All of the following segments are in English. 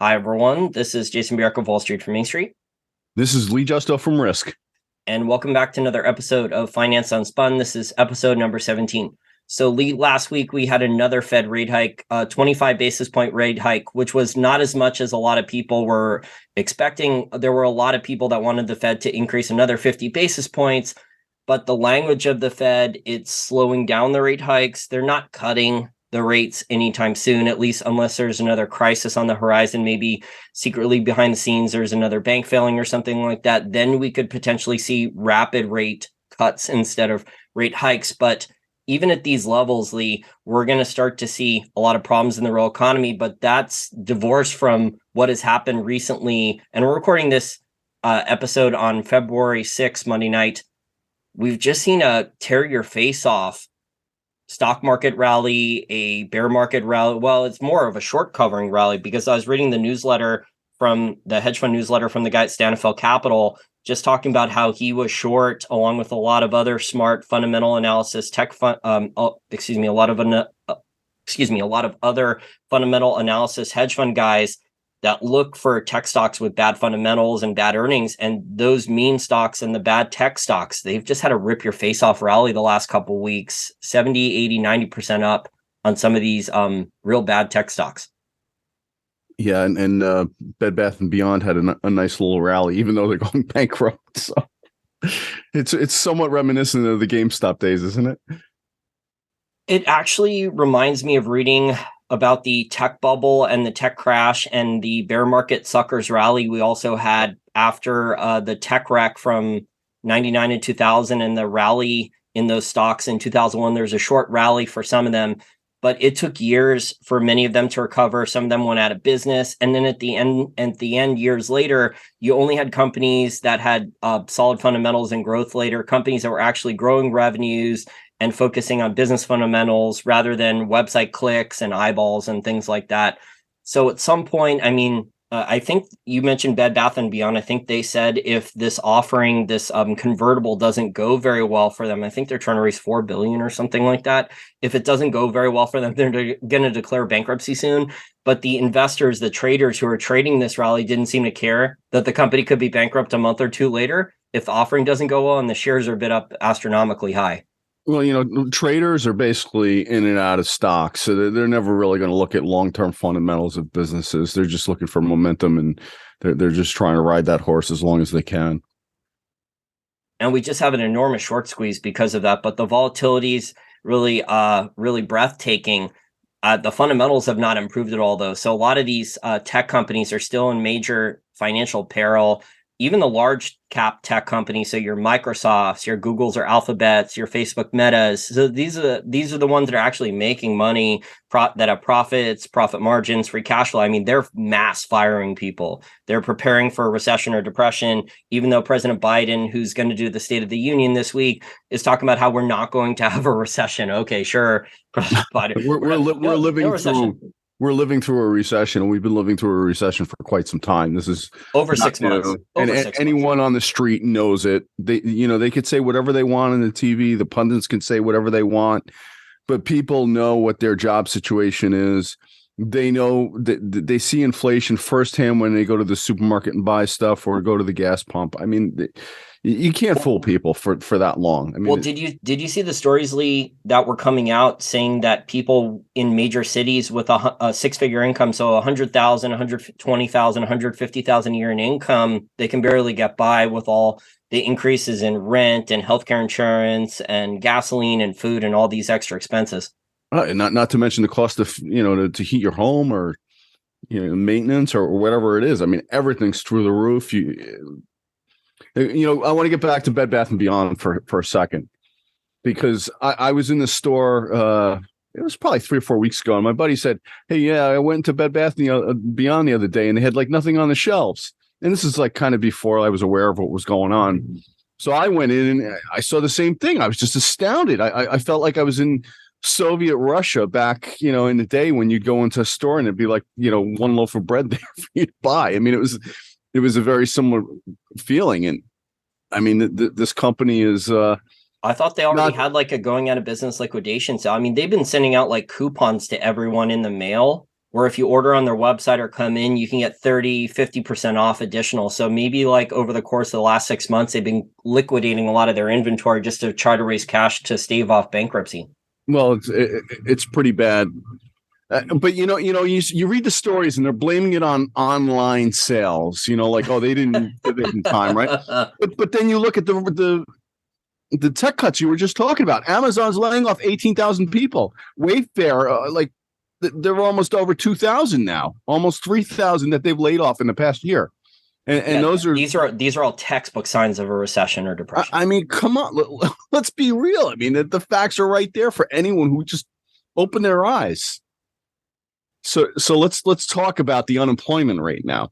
Hi, everyone. This is Jason Bierk of Wall Street from Main Street. This is Lee Justo from Risk. And welcome back to another episode of Finance Unspun. This is episode number 17. So, Lee, last week we had another Fed rate hike, 25 basis point rate hike, which was not as much as a lot of people were expecting. There were a lot of people that wanted the Fed to increase another 50 basis points. But the language of the Fed, it's slowing down the rate hikes. They're not cutting the rates anytime soon, at least unless there's another crisis on the horizon, maybe secretly behind the scenes, there's another bank failing or something like that. Then we could potentially see rapid rate cuts instead of rate hikes. But even at these levels, Lee, we're going to start to see a lot of problems in the real economy, but that's divorced from what has happened recently. And we're recording this episode on February 6th, Monday night. We've just seen a tear your face off stock market rally, a bear market rally. Well, it's more of a short covering rally because I was reading the newsletter from the hedge fund newsletter from the guy at Stanfield Capital, just talking about how he was short along with a lot of other smart fundamental analysis a lot of other fundamental analysis hedge fund guys that look for tech stocks with bad fundamentals and bad earnings. And those meme stocks and the bad tech stocks, they've just had a rip your face off rally the last couple of weeks, 70, 80, 90% up on some of these real bad tech stocks. Yeah, and Bed Bath & Beyond had a nice little rally, even though they're going bankrupt. So it's somewhat reminiscent of the GameStop days, isn't it? It actually reminds me of reading about the tech bubble and the tech crash and the bear market suckers rally we also had after the tech wreck from 99 and 2000 and the rally in those stocks in 2001. There's a short rally for some of them, but it took years for many of them to recover. Some of them went out of business. And then at the end, years later, you only had companies that had solid fundamentals and growth later, companies that were actually growing revenues and focusing on business fundamentals rather than website clicks and eyeballs and things like that. So at some point, I think you mentioned Bed Bath & Beyond. I think they said if this offering, this convertible doesn't go very well for them, I think they're trying to raise $4 billion or something like that. If it doesn't go very well for them, they're going to declare bankruptcy soon. But the investors, the traders who are trading this rally didn't seem to care that the company could be bankrupt a month or two later if the offering doesn't go well and the shares are bid up astronomically high. Well, traders are basically in and out of stocks, so they're never really going to look at long-term fundamentals of businesses. They're just looking for momentum, and they're just trying to ride that horse as long as they can. And we just have an enormous short squeeze because of that. But the volatility is really breathtaking. The fundamentals have not improved at all, though. So a lot of these tech companies are still in major financial peril. Even the large cap tech companies, so your Microsofts, your Googles or Alphabets, your Facebook Metas. So these are the ones that are actually making money, that have profits, profit margins, free cash flow. I mean, they're mass firing people. They're preparing for a recession or depression, even though President Biden, who's going to do the State of the Union this week, is talking about how we're not going to have a recession. Okay, sure. But we're living through a recession, and we've been living through a recession for quite some time. This is over 6 months. Anyone on the street knows it. They could say whatever they want on the TV. The pundits can say whatever they want, but people know what their job situation is. They know that they see inflation firsthand when they go to the supermarket and buy stuff or go to the gas pump. I mean, you can't fool people for that long. I mean, well, did you see the stories, Lee, that were coming out saying that people in major cities with a six-figure income, so 100,000, 120,000, 150,000 a year in income, they can barely get by with all the increases in rent and healthcare insurance and gasoline and food and all these extra expenses. And not to mention the cost of to heat your home or maintenance or whatever it is. I mean, everything's through the roof. I want to get back to Bed Bath & Beyond for a second, because I was in the store, it was probably 3 or 4 weeks ago, and my buddy said, hey, yeah, I went to Bed Bath Beyond the other day, and they had like nothing on the shelves. And this is like kind of before I was aware of what was going on. So I went in and I saw the same thing. I was just astounded. I felt like I was in Soviet Russia back, in the day when you'd go into a store and it'd be like, one loaf of bread there for you to buy. I mean, it was a very similar feeling. And I mean, this company is, I thought they already had like a going out of business liquidation. So, I mean, they've been sending out like coupons to everyone in the mail Or if you order on their website or come in, you can get 30-50% off additional. So maybe like over the course of the last 6 months, they've been liquidating a lot of their inventory just to try to raise cash to stave off bankruptcy. Well, it's pretty bad. But you read the stories and they're blaming it on online sales. Like, oh, they didn't get it in time, right? But then you look at the tech cuts you were just talking about. Amazon's laying off 18,000 people. Wayfair, they're almost over 2,000 now, almost 3,000 that they've laid off in the past year. And these are all textbook signs of a recession or depression. I mean, come on, let's be real. I mean, the facts are right there for anyone who just open their eyes. So let's talk about the unemployment rate now.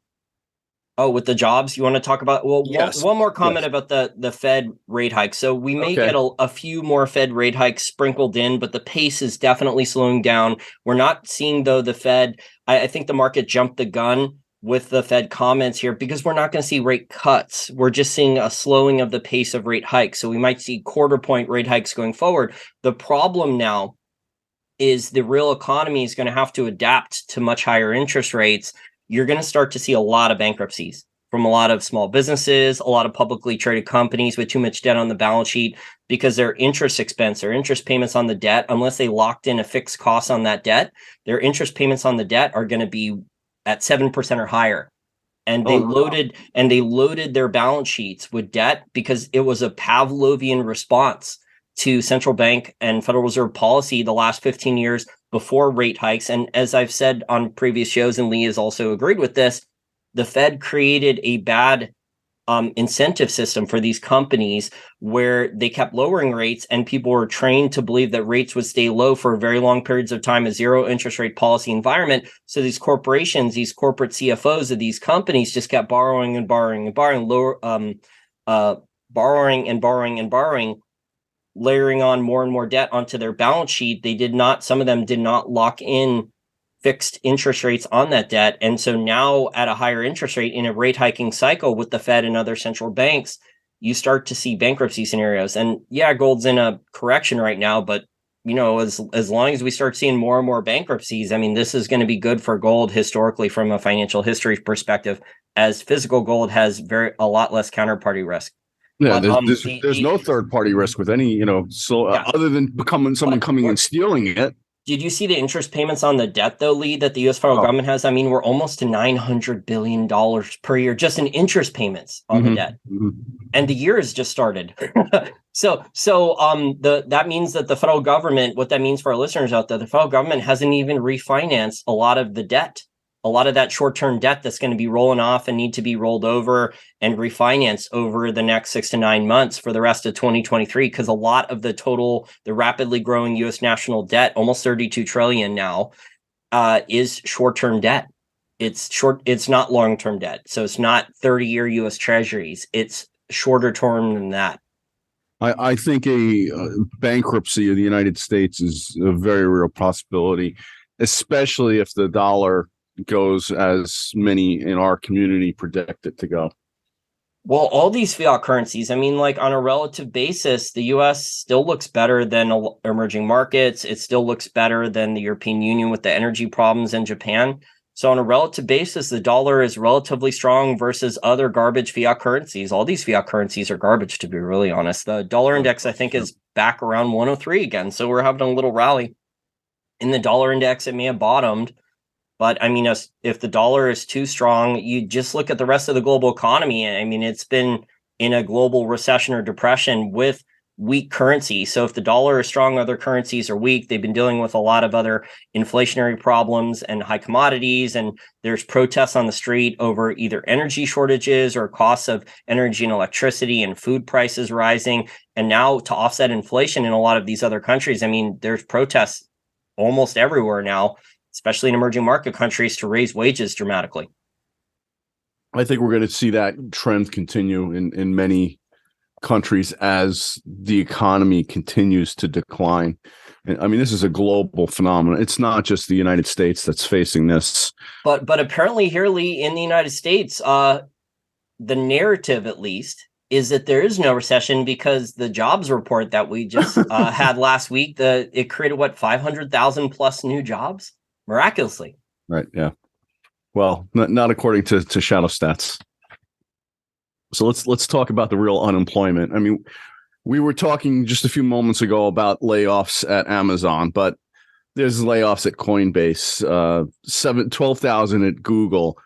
Oh, with the jobs you want to talk about? Well, yes. one more comment about the Fed rate hike. So we may get a few more Fed rate hikes sprinkled in, but the pace is definitely slowing down. We're not seeing, though, the Fed. I think the market jumped the gun with the Fed comments here because we're not going to see rate cuts. We're just seeing a slowing of the pace of rate hikes. So we might see quarter point rate hikes going forward. The problem now is the real economy is going to have to adapt to much higher interest rates. You're going to start to see a lot of bankruptcies from a lot of small businesses, a lot of publicly traded companies with too much debt on the balance sheet because their interest expense or interest payments on the debt, unless they locked in a fixed cost on that debt, their interest payments on the debt are going to be at 7% or higher. And they loaded their balance sheets with debt because it was a Pavlovian response to central bank and Federal Reserve policy the last 15 years before rate hikes. And as I've said on previous shows, and Lee has also agreed with this, the Fed created a bad incentive system for these companies where they kept lowering rates and people were trained to believe that rates would stay low for very long periods of time, a zero interest rate policy environment. So these corporations, these corporate CFOs of these companies just kept borrowing and borrowing and borrowing, borrowing and borrowing and borrowing, layering on more and more debt onto their balance sheet. Some of them did not lock in fixed interest rates on that debt. And so now at a higher interest rate in a rate hiking cycle with the Fed and other central banks, you start to see bankruptcy scenarios. And yeah, gold's in a correction right now, but as long as we start seeing more and more bankruptcies, I mean, this is going to be good for gold historically from a financial history perspective, as physical gold has a lot less counterparty risk. Yeah, there's no third party risk with any, other than someone coming and stealing it. Did you see the interest payments on the debt, though, Lee, that the U.S. federal government has? I mean, we're almost to $900 billion per year just in interest payments on the debt. Mm-hmm. And the year has just started. So that means that the federal government, what that means for our listeners out there, the federal government hasn't even refinanced a lot of the debt. A lot of that short-term debt that's going to be rolling off and need to be rolled over and refinanced over the next 6 to 9 months for the rest of 2023, because a lot of the rapidly growing U.S. national debt, almost 32 trillion now, is short-term debt. It's not long-term debt. So it's not 30-year U.S. treasuries. It's shorter term than that. I think a bankruptcy of the United States is a very real possibility, especially if the dollar goes as many in our community predict it to go. Well, all these fiat currencies, I mean, like on a relative basis, the US still looks better than emerging markets. It still looks better than the European Union with the energy problems in Japan. So on a relative basis, the dollar is relatively strong versus other garbage fiat currencies. All these fiat currencies are garbage, to be really honest. The dollar index, I think, is back around 103 again. So we're having a little rally. In the dollar index, it may have bottomed. But I mean, if the dollar is too strong, you just look at the rest of the global economy. I mean, it's been in a global recession or depression with weak currency. So if the dollar is strong, other currencies are weak. They've been dealing with a lot of other inflationary problems and high commodities. And there's protests on the street over either energy shortages or costs of energy and electricity and food prices rising. And now to offset inflation in a lot of these other countries, I mean, there's protests almost everywhere now, especially in emerging market countries, to raise wages dramatically. I think we're going to see that trend continue in many countries as the economy continues to decline. And, I mean, this is a global phenomenon. It's not just the United States that's facing this. But apparently here, Lee, in the United States, the narrative, at least, is that there is no recession because the jobs report that we just had last week, it created, 500,000 plus new jobs? Miraculously. Right. Yeah. Well, not according to Shadow Stats. So let's talk about the real unemployment. I mean, we were talking just a few moments ago about layoffs at Amazon, but there's layoffs at Coinbase, 12,000 at Google,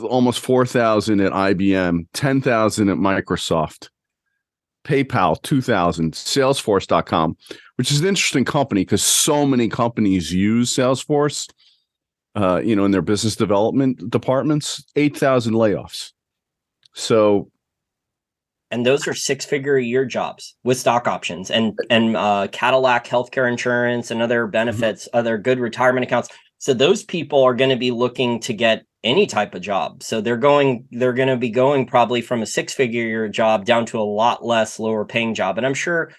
almost 4,000 at IBM, 10,000 at Microsoft, PayPal, 2,000, Salesforce.com, which is an interesting company because so many companies use Salesforce, in their business development departments, 8,000 layoffs. So, and those are 6-figure a year jobs with stock options and Cadillac healthcare insurance and other benefits, other good retirement accounts. So those people are going to be looking to get any type of job. So they're going to be going probably from a 6-figure a year job down to a lot less lower paying job. And I'm sure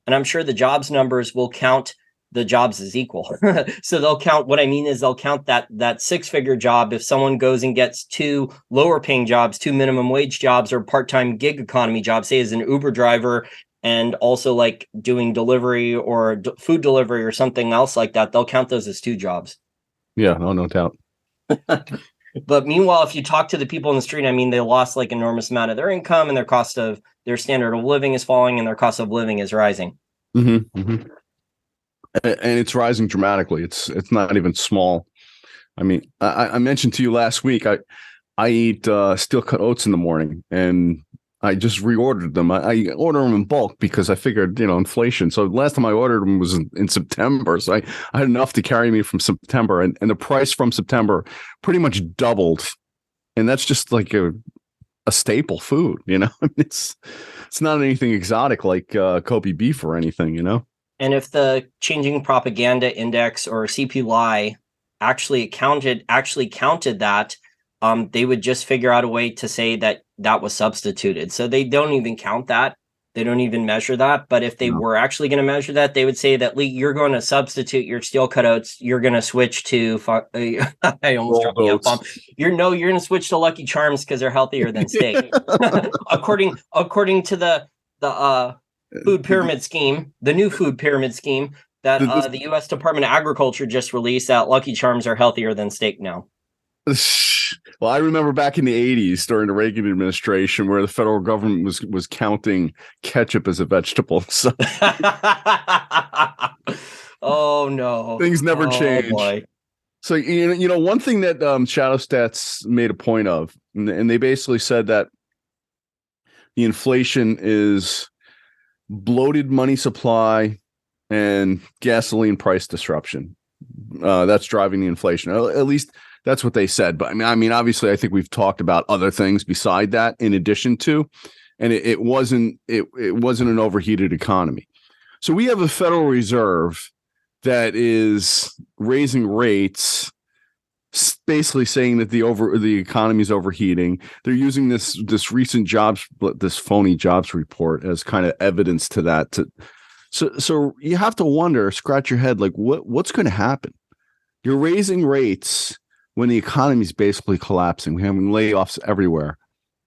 the jobs numbers will count the jobs as equal. So they'll count, what I mean is they'll count that 6-figure job. If someone goes and gets 2 lower paying jobs, 2 minimum wage jobs or part-time gig economy jobs, say as an Uber driver, and also like doing delivery or food delivery or something else like that, they'll count those as 2 jobs. Yeah, no doubt. But meanwhile, if you talk to the people in the street, I mean, they lost like enormous amount of their income and their standard of living is falling and their cost of living is rising. Mm-hmm, mm-hmm. And it's rising dramatically. It's not even small. I mean, I mentioned to you last week, I eat steel cut oats in the morning, and I just reordered them. I order them in bulk because I figured, inflation. So last time I ordered them was in September. So I had enough to carry me from September, and the price from September pretty much doubled. And that's just like a staple food, It's not anything exotic like Kobe beef or anything, And if the changing propaganda index or CPY actually counted that, they would just figure out a way to say that was substituted. So they don't even count that. They don't even measure that. But if they were actually going to measure that, they would say that, Lee, you're going to substitute your steel cut oats. You're going to switch to I almost dropped the F-bomb. You're going to switch to Lucky Charms because they're healthier than steak. according to the food pyramid scheme, the new food pyramid scheme that the U.S. Department of Agriculture just released, that Lucky Charms are healthier than steak now. Well, I remember back in the 80s during the Reagan administration where the federal government was counting ketchup as a vegetable. So oh no. Things never change. Boy. So one thing that Shadow Stats made a point of, and they basically said that the inflation is bloated money supply and gasoline price disruption. That's driving the inflation. At least that's what they said. But I mean, obviously, I think we've talked about other things beside that in addition to, and it wasn't an overheated economy. So we have a Federal Reserve that is raising rates, basically saying that the economy is overheating. They're using this recent this phony jobs report as kind of evidence to that. So you have to wonder, scratch your head, like what's going to happen? You're raising rates when the economy is basically collapsing. We're having layoffs everywhere.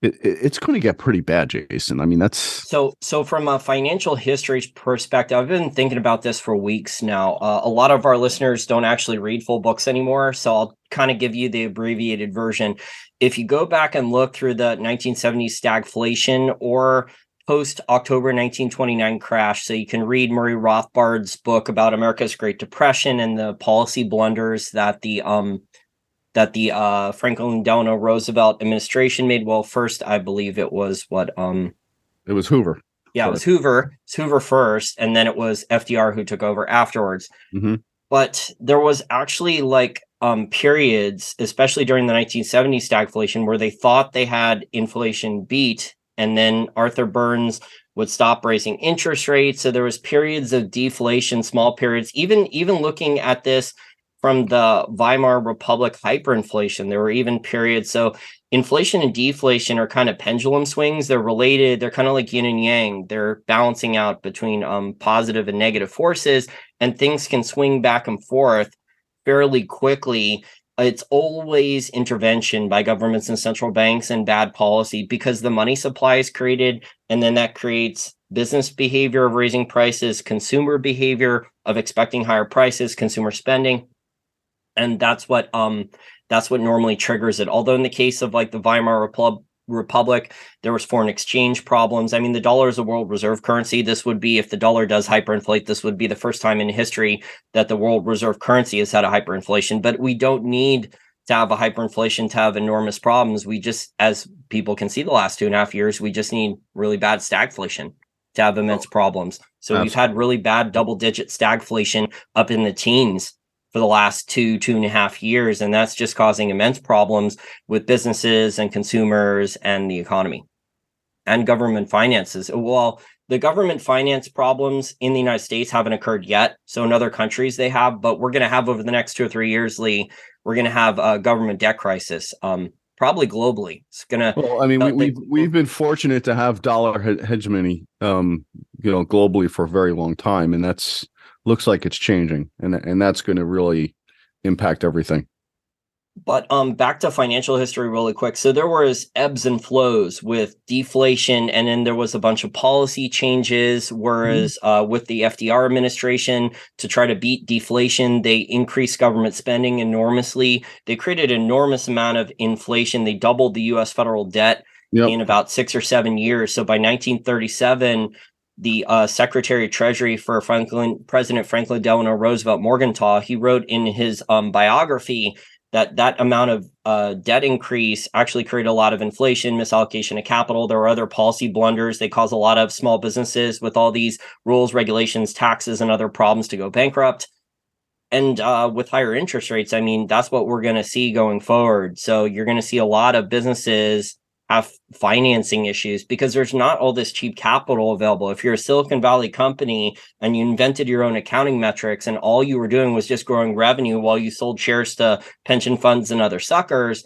It's going to get pretty bad, Jason. I mean, that's so from a financial history perspective, I've been thinking about this for weeks now. A lot of our listeners don't actually read full books anymore, so I'll kind of give you the abbreviated version. If you go back and look through the 1970s stagflation or post-October 1929 crash, so you can read Murray Rothbard's book about America's Great Depression and the policy blunders that the Franklin Delano Roosevelt administration made. Well, first, I believe it was it was Hoover. Yeah, it was Hoover. It's Hoover first, and then it was FDR who took over afterwards. Mm-hmm. But there was actually periods, especially during the 1970s stagflation, where they thought they had inflation beat, and then Arthur Burns would stop raising interest rates. So there was periods of deflation, small periods, even looking at this from the Weimar Republic hyperinflation, there were even periods. So inflation and deflation are kind of pendulum swings. They're related. They're kind of like yin and yang. They're balancing out between positive and negative forces, and things can swing back and forth fairly quickly. It's always intervention by governments and central banks and bad policy, because the money supply is created, and then that creates business behavior of raising prices, consumer behavior of expecting higher prices, consumer spending. and that's what normally triggers it. Although in the case of like the Weimar Republic, there was foreign exchange problems. I mean, the dollar is a world reserve currency. This would be, if the dollar does hyperinflate, this would be the first time in history that the world reserve currency has had a hyperinflation. But we don't need to have a hyperinflation to have enormous problems. We just, as people can see the last 2.5 years, we just need really bad stagflation to have immense problems. So we've had really bad double-digit stagflation up in the teens for the last 2.5 years, and that's just causing immense problems with businesses and consumers and the economy and government finances. Well, the government finance problems in the United States haven't occurred yet. So in other countries they have, but we're going to have over the next 2 or 3 years, Lee, we're going to have a government debt crisis, probably globally. It's going to. Well, I mean, we've been fortunate to have dollar hegemony, globally for a very long time, and that's looks like it's changing, and that's going to really impact everything. But back to financial history really quick. So there was ebbs and flows with deflation, and then there was a bunch of policy changes. Whereas with the FDR administration, to try to beat deflation, they increased government spending enormously. They created an enormous amount of inflation. They doubled the U.S. federal debt in about 6 or 7 years. So by 1937, the Secretary of Treasury for President Franklin Delano Roosevelt Morgenthau, he wrote in his biography that amount of debt increase actually created a lot of inflation, misallocation of capital. There were other policy blunders. They caused a lot of small businesses with all these rules, regulations, taxes, and other problems to go bankrupt. And with higher interest rates, I mean, that's what we're going to see going forward. So you're going to see a lot of businesses have financing issues because there's not all this cheap capital available. If you're a Silicon Valley company and you invented your own accounting metrics and all you were doing was just growing revenue while you sold shares to pension funds and other suckers,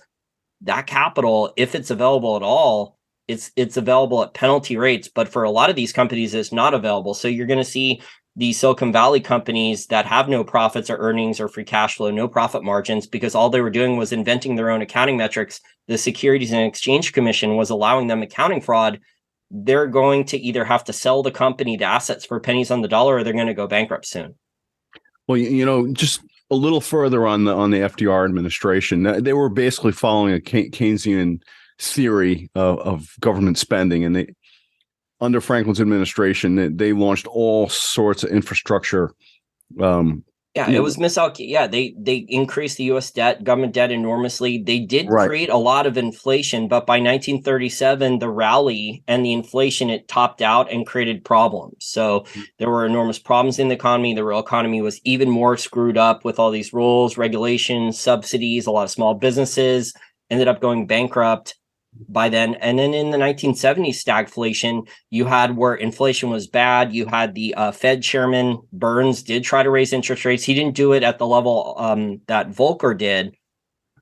that capital, if it's available at all, it's available at penalty rates. But for a lot of these companies, it's not available. So you're going to see the Silicon Valley companies that have no profits or earnings or free cash flow, no profit margins, because all they were doing was inventing their own accounting metrics. The Securities and Exchange Commission was allowing them accounting fraud. They're going to either have to sell the company to assets for pennies on the dollar, or they're going to go bankrupt soon. Well, just a little further on the FDR administration, they were basically following a Keynesian theory of government spending, and under Franklin's administration, they launched all sorts of infrastructure. It was misallocated. Yeah, they increased the U.S. government debt enormously. They did create a lot of inflation, but by 1937, the rally and the inflation, it topped out and created problems. So there were enormous problems in the economy. The real economy was even more screwed up with all these rules, regulations, subsidies. A lot of small businesses ended up going bankrupt by then. And then in the 1970s stagflation, you had where inflation was bad. You had the Fed chairman Burns did try to raise interest rates. He didn't do it at the level that Volcker did,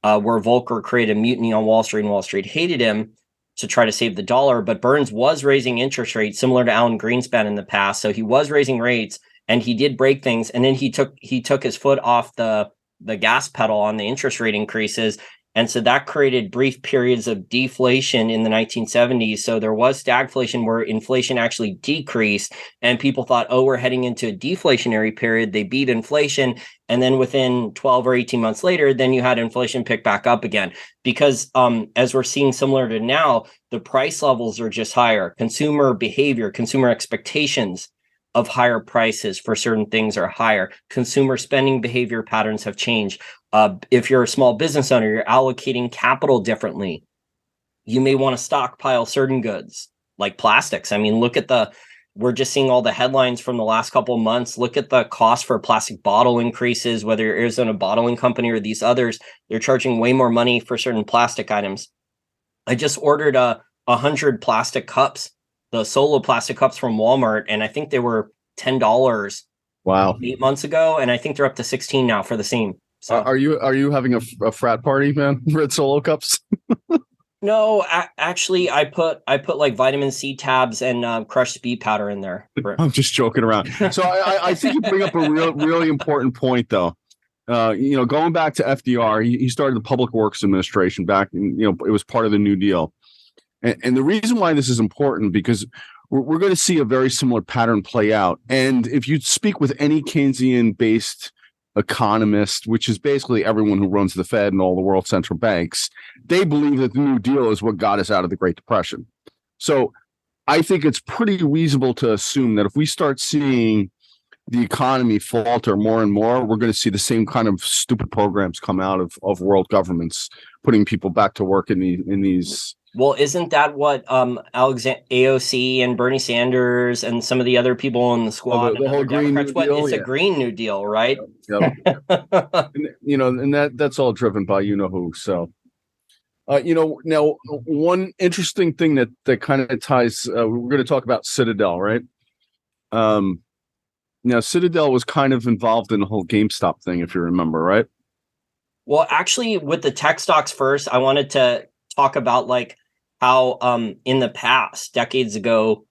where Volcker created a mutiny on Wall Street and Wall Street hated him to try to save the dollar. But Burns was raising interest rates similar to Alan Greenspan in the past. So he was raising rates and he did break things. And then he took his foot off the gas pedal on the interest rate increases. And so that created brief periods of deflation in the 1970s. So there was stagflation where inflation actually decreased and people thought, oh, we're heading into a deflationary period. They beat inflation. And then within 12 or 18 months later, then you had inflation pick back up again. Because as we're seeing similar to now, the price levels are just higher. Consumer behavior, consumer expectations of higher prices for certain things are higher. Consumer spending behavior patterns have changed. If you're a small business owner, you're allocating capital differently. You may want to stockpile certain goods like plastics. I mean, we're just seeing all the headlines from the last couple of months. Look at the cost for plastic bottle increases, whether you're Arizona Bottling Company or these others, they're charging way more money for certain plastic items. I just ordered 100 plastic cups, the solo plastic cups from Walmart, and I think they were $10. Wow. 8 months ago, and I think they're up to 16 now for the same. So are you having a frat party, man? Red Solo cups? No, actually, I put like vitamin C tabs and crushed beet powder in there. I'm just joking around. So I think you bring up a really important point, though. Going back to FDR, he started the Public Works Administration back, it was part of the New Deal, and the reason why this is important because we're going to see a very similar pattern play out. And if you speak with any Keynesian-based economists, which is basically everyone who runs the Fed and all the world central banks, they believe that the New Deal is what got us out of the Great Depression. So I think it's pretty reasonable to assume that if we start seeing the economy falter more and more, we're going to see the same kind of stupid programs come out of world governments, putting people back to work in these. Well, isn't that what AOC and Bernie Sanders and some of the other people in the squad, the whole Green New Deal? It's a Green New Deal, right? Yep. And that's all driven by who. So, now one interesting thing that kind of ties. We're going to talk about Citadel, right? Now, Citadel was kind of involved in the whole GameStop thing, if you remember, right? Well, actually, with the tech stocks first, I wanted to talk about like how in the past, decades ago,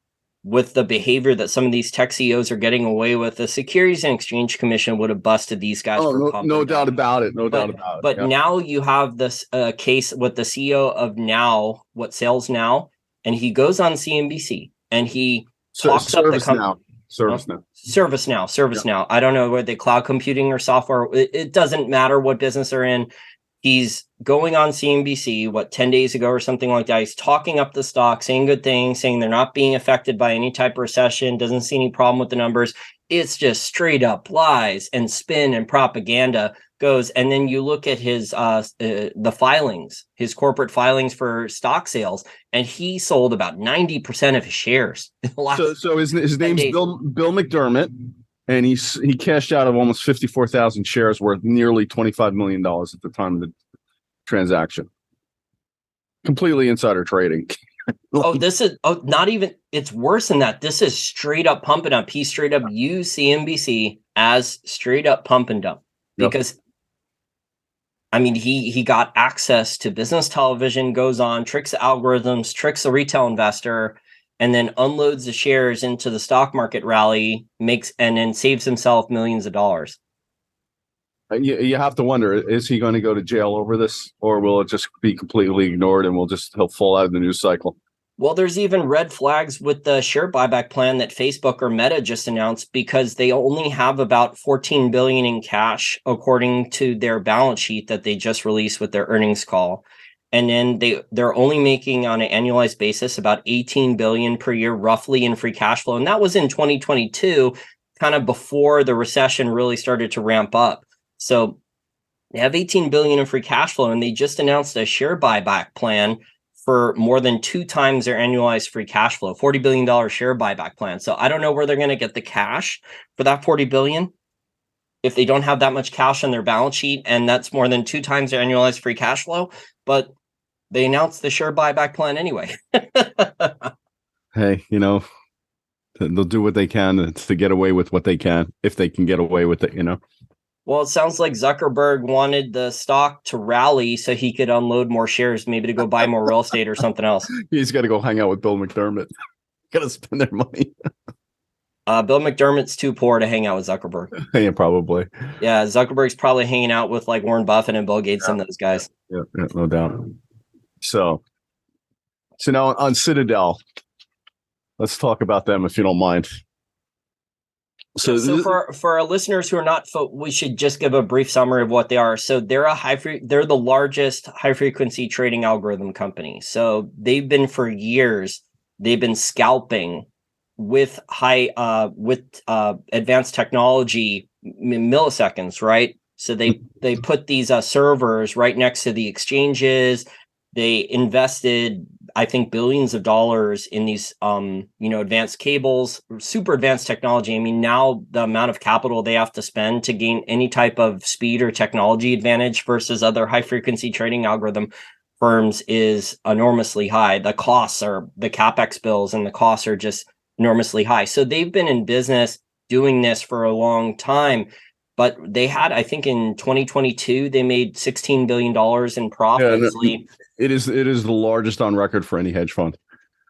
with the behavior that some of these tech CEOs are getting away with, the Securities and Exchange Commission would have busted these guys. No doubt about it. But now you have this case with the CEO of Now, Sales Now, and he goes on CNBC and he talks up the company. ServiceNow. I don't know whether they cloud computing or software. It doesn't matter what business they're in. He's going on CNBC, 10 days ago or something like that. He's talking up the stock, saying good things, saying they're not being affected by any type of recession, doesn't see any problem with the numbers. It's just straight up lies and spin and propaganda goes. And then you look at his the filings, his corporate filings for stock sales, and he sold about 90% of his shares. So his name's Bill McDermott, and he cashed out of almost 54,000 shares worth nearly $25 million at the time of the transaction. Completely insider trading. Not even, it's worse than that. This is straight up pump and dump. He straight up used CNBC as straight up pump and dump because I mean, he got access to business television, goes on, tricks the algorithms, tricks the retail investor, and then unloads the shares into the stock market rally, and then saves himself millions of dollars. You have to wonder, is he going to go to jail over this, or will it just be completely ignored and he'll fall out of the news cycle? Well, there's even red flags with the share buyback plan that Facebook or Meta just announced, because they only have about $14 billion in cash, according to their balance sheet that they just released with their earnings call. And then they're only making on an annualized basis about $18 billion per year, roughly, in free cash flow. And that was in 2022, kind of before the recession really started to ramp up. So they have $18 billion in free cash flow, and they just announced a share buyback plan for more than 2 times their annualized free cash flow, $40 billion share buyback plan. So I don't know where they're going to get the cash for that $40 billion if they don't have that much cash on their balance sheet, and that's more than 2 times their annualized free cash flow. But they announced the share buyback plan anyway. Hey, they'll do what they can to get away with what they can, if they can get away with it, Well, it sounds like Zuckerberg wanted the stock to rally so he could unload more shares, maybe to go buy more real estate or something else. He's got to go hang out with Bill McDermott. Got to spend their money. Bill McDermott's too poor to hang out with Zuckerberg. Yeah, probably. Yeah, Zuckerberg's probably hanging out with like Warren Buffett and Bill Gates and those guys. Yeah, no doubt. So now on Citadel, let's talk about them if you don't mind. So for our listeners who are not, we should just give a brief summary of what they are. So they're they're the largest high frequency trading algorithm company. So they've been for years, they've been scalping with advanced technology milliseconds, right? So they put these servers right next to the exchanges. They invested, I think, billions of dollars in these, advanced cables, super advanced technology. I mean, now the amount of capital they have to spend to gain any type of speed or technology advantage versus other high frequency trading algorithm firms is enormously high. The CapEx bills and the costs are just enormously high. So they've been in business doing this for a long time. But they had, I think, in 2022, they made $16 billion in profits. Yeah, it is the largest on record for any hedge fund.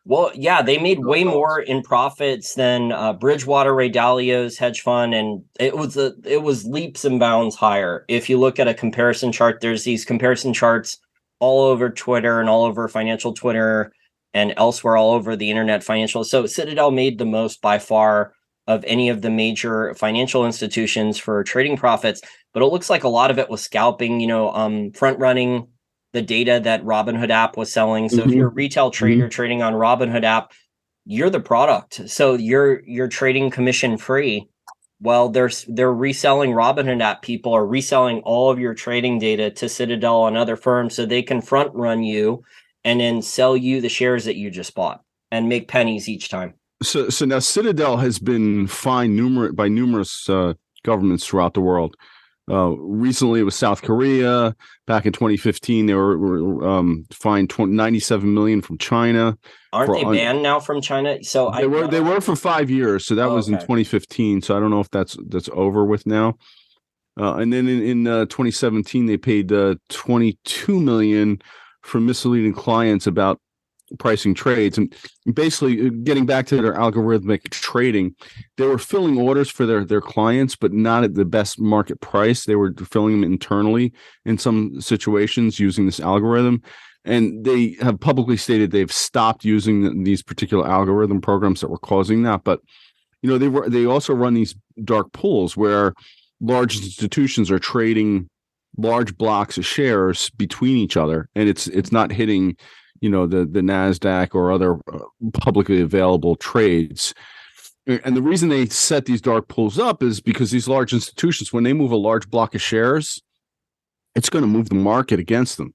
Well, yeah, they made way more in profits than Bridgewater Ray Dalio's hedge fund, and it was leaps and bounds higher. If you look at a comparison chart, there's these comparison charts all over Twitter and all over financial Twitter and elsewhere all over the internet financial. So Citadel made the most by far. of any of the major financial institutions for trading profits. But it looks like a lot of it was scalping, front running the data that Robinhood app was selling. So if you're a retail trader trading on Robinhood app, you're the product. So you're trading commission free. Well, they're reselling Robinhood app. People are reselling all of your trading data to Citadel and other firms so they can front run you and then sell you the shares that you just bought and make pennies each time. So now Citadel has been fined by numerous governments throughout the world. Recently, it was South Korea. Back in 2015, they were fined 97 million from China. Aren't they banned now from China? So they were for 5 years. So that was in 2015. So I don't know if that's over with now. And then in 2017, they paid 22 million for misleading clients about pricing trades, and basically getting back to their algorithmic trading. They were filling orders for their clients, but not at the best market price. They were filling them internally in some situations using this algorithm, and they have publicly stated they've stopped using these particular algorithm programs that were causing that. But they also run these dark pools where large institutions are trading large blocks of shares between each other, and it's not hitting the NASDAQ or other publicly available trades. And the reason they set these dark pools up is because these large institutions, when they move a large block of shares, it's going to move the market against them.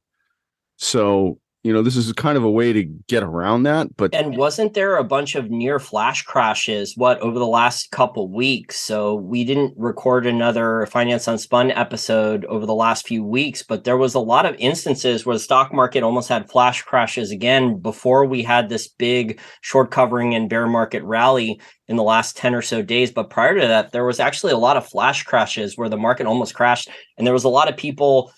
So, this is kind of a way to get around that. And wasn't there a bunch of near flash crashes, over the last couple weeks? So we didn't record another Finance Unspun episode over the last few weeks, but there was a lot of instances where the stock market almost had flash crashes again before we had this big short covering and bear market rally in the last 10 or so days. But prior to that, there was actually a lot of flash crashes where the market almost crashed. And there was a lot of people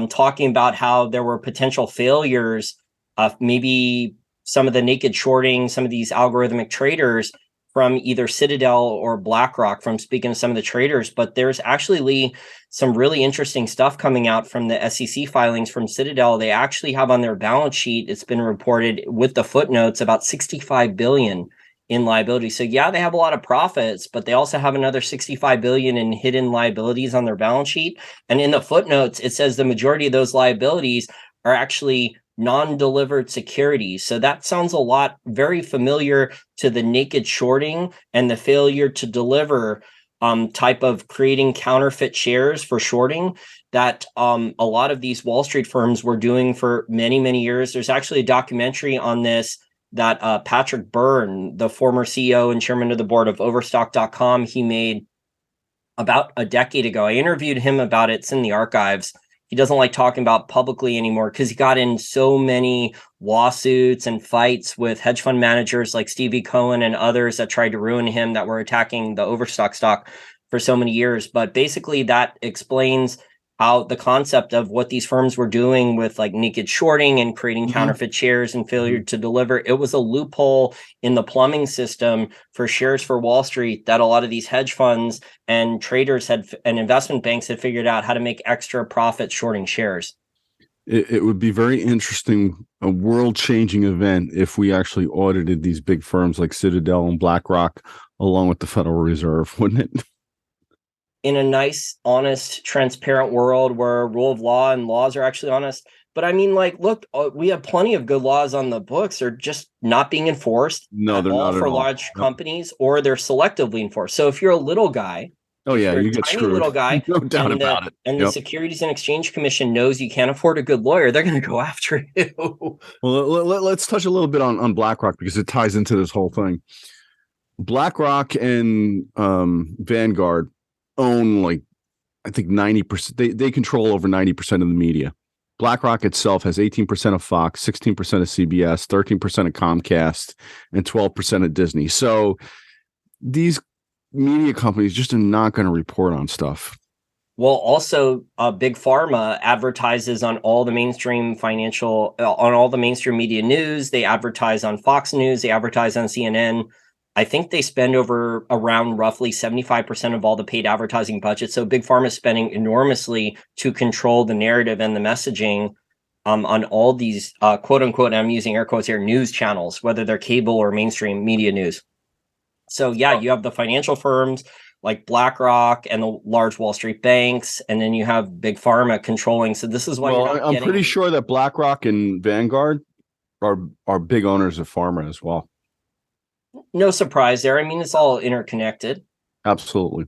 talking about how there were potential failures of maybe some of the naked shorting, some of these algorithmic traders from either Citadel or BlackRock, from speaking to some of the traders. But there's actually, Lee, some really interesting stuff coming out from the SEC filings from Citadel. They actually have on their balance sheet, it's been reported with the footnotes, about 65 billion in liability. So yeah, they have a lot of profits, but they also have another 65 billion in hidden liabilities on their balance sheet. And in the footnotes, it says the majority of those liabilities are actually non-delivered securities. So that sounds a lot very familiar to the naked shorting and the failure to deliver type of creating counterfeit shares for shorting that a lot of these Wall Street firms were doing for many, many years. There's actually a documentary on this that Patrick Byrne, the former CEO and chairman of the board of Overstock.com, he made about a decade ago. I interviewed him about it. It's in the archives. He doesn't like talking about publicly anymore because he got in so many lawsuits and fights with hedge fund managers like Stevie Cohen and others that tried to ruin him, that were attacking the Overstock stock for so many years. But basically that explains how the concept of what these firms were doing with like naked shorting and creating counterfeit shares and failure to deliver. It was a loophole in the plumbing system for shares for Wall Street that a lot of these hedge funds and traders and investment banks had figured out how to make extra profits shorting shares. It would be very interesting, a world-changing event if we actually audited these big firms like Citadel and BlackRock along with the Federal Reserve, wouldn't it? In a nice, honest, transparent world where rule of law and laws are actually honest. But I mean, like, look, we have plenty of good laws on the books. They're just not being enforced at all for large companies, or they're selectively enforced. So if you're a little guy, you get tiny screwed. Little guy, no doubt about it. And the Securities and Exchange Commission knows you can't afford a good lawyer, they're going to go after you. Well, let's touch a little bit on BlackRock because it ties into this whole thing. BlackRock and Vanguard own, like, I think 90%. They control over 90% of the media. BlackRock itself has 18% of Fox, 16% of CBS, 13% of Comcast, and 12% of Disney. So these media companies just are not going to report on stuff. Well, also, Big Pharma advertises on all the mainstream on all the mainstream media news. They advertise on Fox News. They advertise on CNN. I think they spend around roughly 75% of all the paid advertising budget. So Big Pharma is spending enormously to control the narrative and the messaging on all these quote unquote, I'm using air quotes here, news channels, whether they're cable or mainstream media news. So yeah, you have the financial firms like BlackRock and the large Wall Street banks, and then you have big pharma controlling. So this is why you're not I'm getting. pretty sure that BlackRock and Vanguard are big owners of pharma as well. No surprise there. I mean, it's all interconnected. Absolutely.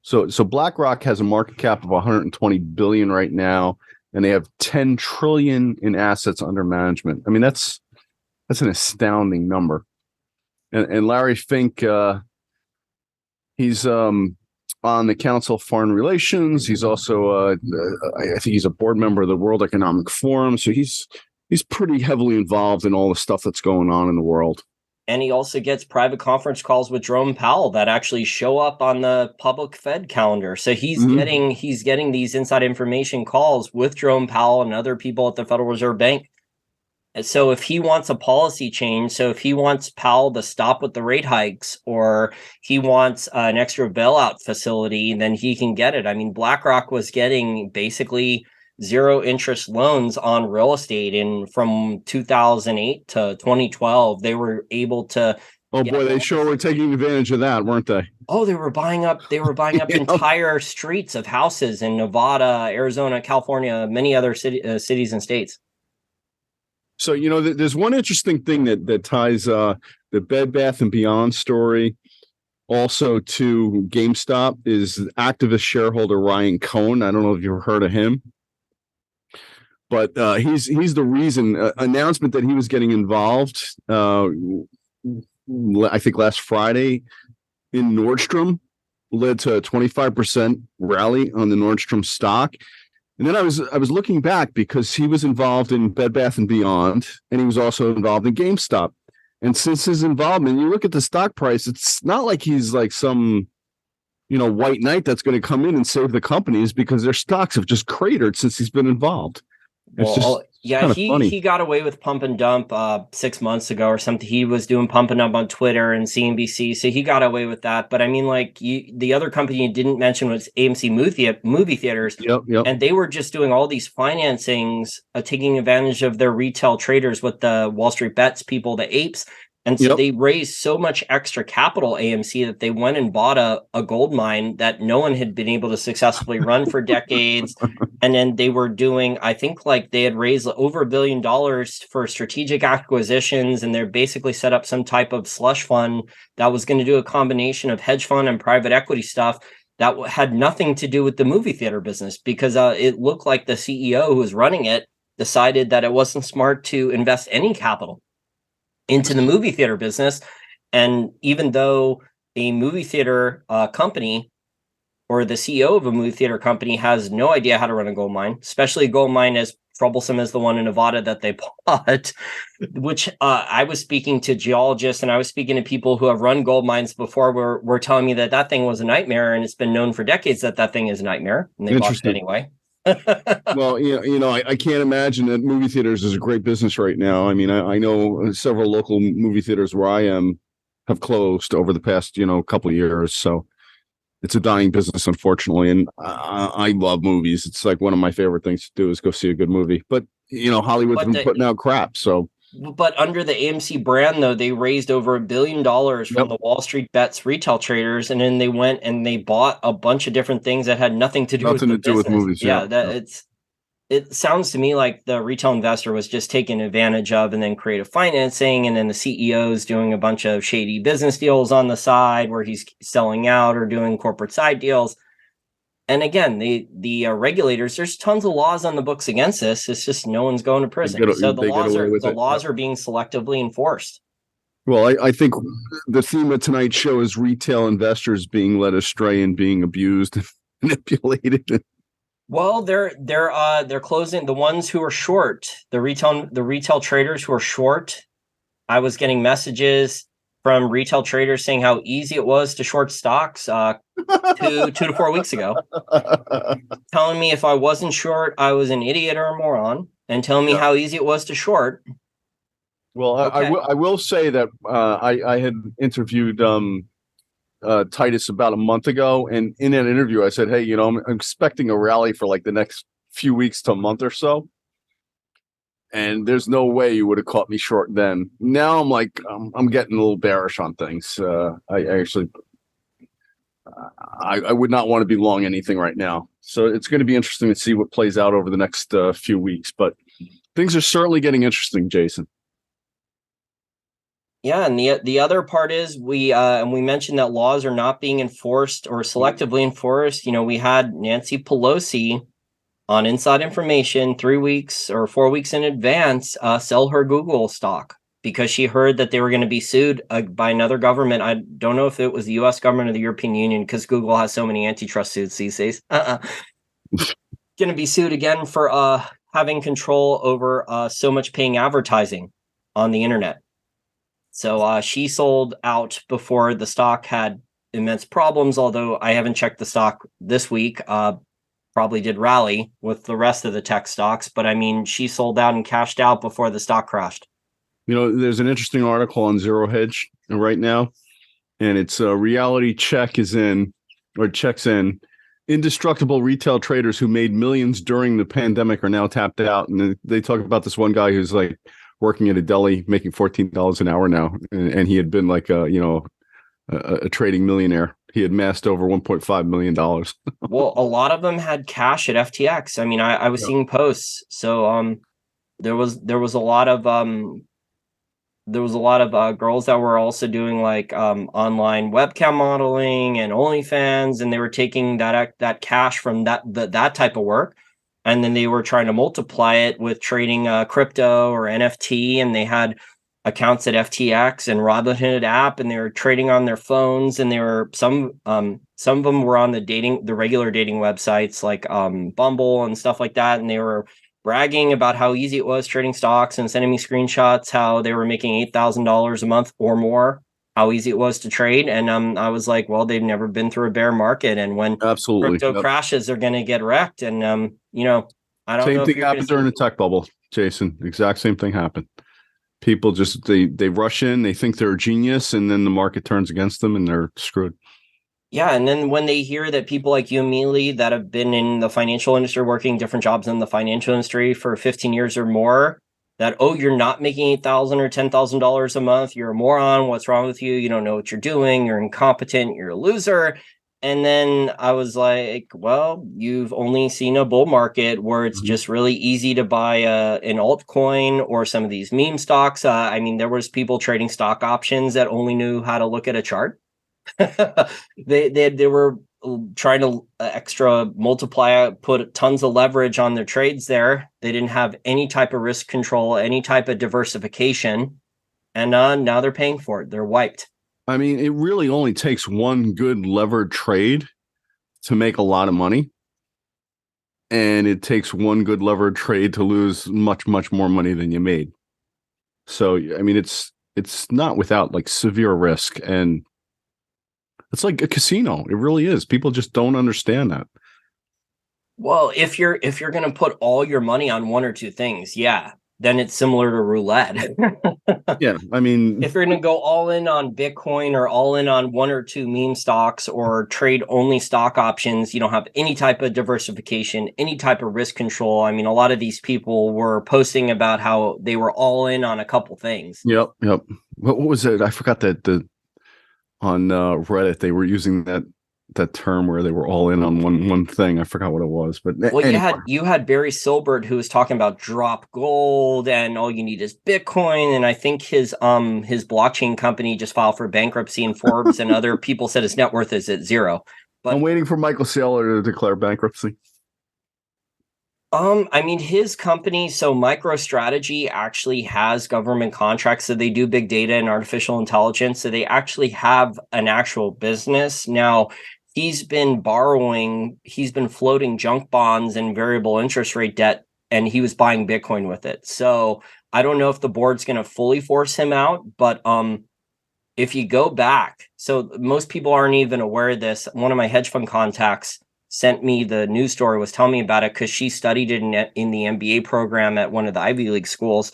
So BlackRock has a market cap of 120 billion right now, and they have 10 trillion in assets under management. I mean, that's an astounding number. And Larry Fink, he's on the Council of Foreign Relations. He's also, I think he's a board member of the World Economic Forum. So he's pretty heavily involved in all the stuff that's going on in the world. And he also gets private conference calls with Jerome Powell that actually show up on the public Fed calendar. So he's getting these inside information calls with Jerome Powell and other people at the Federal Reserve Bank. And so if he wants a policy change, so if he wants Powell to stop with the rate hikes, or he wants an extra bailout facility, then he can get it. I mean, BlackRock was getting basically zero interest loans on real estate from 2008 to 2012. They were able to. Oh boy, they sure were taking advantage of that, weren't they? Oh, they were buying up entire streets of houses in Nevada, Arizona, California, many other cities and states. So, there's one interesting thing that ties the Bed Bath & Beyond story also to GameStop is activist shareholder Ryan Cohn. I don't know if you've heard of him, but he's the reason. Announcement that he was getting involved, I think last Friday in Nordstrom, led to a 25% rally on the Nordstrom stock. And then I was looking back because he was involved in Bed Bath & Beyond, and he was also involved in GameStop. And since his involvement, you look at the stock price, it's not like he's like some, white knight that's going to come in and save the companies, because their stocks have just cratered since he's been involved. He got away with pump and dump 6 months ago or something. He was doing pump and dump on Twitter and CNBC, so he got away with that. But I mean, the other company you didn't mention was AMC movie theaters. Yep. And they were just doing all these financings, taking advantage of their retail traders with the Wall Street Bets people, the apes. And so they raised so much extra capital, AMC, that they went and bought a gold mine that no one had been able to successfully run for decades. And then they were doing, I think they had raised over $1 billion for strategic acquisitions. And they're basically set up some type of slush fund that was going to do a combination of hedge fund and private equity stuff that had nothing to do with the movie theater business, because it looked like the CEO who was running it decided that it wasn't smart to invest any capital into the movie theater business. And even though a movie theater company, or the CEO of a movie theater company, has no idea how to run a gold mine, especially a gold mine as troublesome as the one in Nevada that they bought, which I was speaking to geologists and I was speaking to people who have run gold mines before, were telling me that thing was a nightmare, and it's been known for decades that thing is a nightmare, and they bought it anyway. Well, I can't imagine that movie theaters is a great business right now. I mean, I know several local movie theaters where I am have closed over the past, couple of years. So it's a dying business, unfortunately. And I love movies. It's like one of my favorite things to do is go see a good movie. But, Hollywood's been putting out crap. So. But under the AMC brand, though, they raised over $1 billion from the Wall Street Bets retail traders, and then they went and they bought a bunch of different things that had nothing to do with movies. It sounds to me like the retail investor was just taking advantage of, and then creative financing, and then the CEO's doing a bunch of shady business deals on the side where he's selling out or doing corporate side deals. And again, the regulators, there's tons of laws on the books against this. It's just no one's going to prison. So the laws are being selectively enforced. Well, I think the theme of tonight's show is retail investors being led astray and being abused and manipulated. Well, they're closing the ones who are short, the retail traders who are short. I was getting messages from retail traders saying how easy it was to short stocks 2 to 4 weeks ago, telling me if I wasn't short, I was an idiot or a moron, and telling me how easy it was to short. Well, okay. I will say that I had interviewed Titus about a month ago, and in that interview, I said, "Hey, I'm expecting a rally for like the next few weeks to a month or so." and there's no way you would have caught me short then. Now I'm like, I'm getting a little bearish on things. I actually, I would not want to be long anything right now. So it's going to be interesting to see what plays out over the next few weeks. But things are certainly getting interesting, Jason. Yeah, and the other part is we mentioned that laws are not being enforced or selectively enforced. We had Nancy Pelosi on Inside Information 3 weeks or 4 weeks in advance sell her Google stock because she heard that they were going to be sued by another government. I don't know if it was the U.S. government or the European Union because Google has so many antitrust suits these days. Going to be sued again for having control over so much paying advertising on the internet. So she sold out before the stock had immense problems, although I haven't checked the stock this week. Probably did rally with the rest of the tech stocks, but I mean, she sold out and cashed out before the stock crashed. There's an interesting article on Zero Hedge right now, and it's reality checks in. Indestructible retail traders who made millions during the pandemic are now tapped out. And they talk about this one guy who's like working at a deli making $14 an hour now. And he had been like a trading millionaire. He had amassed over $1.5 million. Well, a lot of them had cash at FTX. I mean, I was seeing posts. So there was a lot of girls that were also doing like online webcam modeling and OnlyFans, and they were taking that cash from that type of work, and then they were trying to multiply it with trading crypto or NFT, and they had accounts at FTX and Robinhood app, and they were trading on their phones, and they were some of them were on the regular dating websites like Bumble and stuff like that, and they were bragging about how easy it was trading stocks and sending me screenshots how they were making $8,000 a month or more, how easy it was to trade. And I was like, well, they've never been through a bear market, and when crypto crashes, they're going to get wrecked. And I don't know. Same thing happened during the tech bubble, Jason. Exact same thing happened. People just they rush in, they think they're a genius, and then the market turns against them, and they're screwed. Yeah, and then when they hear that people like you and me, Lee, that have been in the financial industry, working different jobs in the financial industry for 15 years or more, that, oh, you're not making $8,000 or $10,000 a month, you're a moron, what's wrong with you? You don't know what you're doing, you're incompetent, you're a loser. And then I was like, well, you've only seen a bull market where it's just really easy to buy an altcoin or some of these meme stocks. I mean, there was people trading stock options that only knew how to look at a chart. They were trying to extra multiply, put tons of leverage on their trades there. They didn't have any type of risk control, any type of diversification, and now they're paying for it. They're wiped. I mean, it really only takes one good levered trade to make a lot of money, and it takes one good levered trade to lose much, much more money than you made. So, I mean, it's not without like severe risk, and it's like a casino. It really is. People just don't understand that. Well, if you're going to put all your money on one or two things, yeah, then it's similar to roulette. Yeah, I mean, if you're going to go all in on Bitcoin or all in on one or two meme stocks or trade only stock options, you don't have any type of diversification, any type of risk control. I mean, a lot of these people were posting about how they were all in on a couple things. Yep. What was it? I forgot that on Reddit they were using that term where they were all in on one thing. I forgot what it was, but well, anyway. you had Barry Silbert who was talking about drop gold and all you need is Bitcoin, and I think his blockchain company just filed for bankruptcy, and Forbes and other people said his net worth is at zero. But I'm waiting for Michael Saylor to declare bankruptcy. I mean, his company, so MicroStrategy, actually has government contracts. So they do big data and artificial intelligence. So they actually have an actual business. Now, he's been floating junk bonds and variable interest rate debt, and he was buying Bitcoin with it. So I don't know if the board's going to fully force him out, but if you go back, so most people aren't even aware of this. One of my hedge fund contacts sent me the news story, was telling me about it because she studied it in the MBA program at one of the Ivy League schools,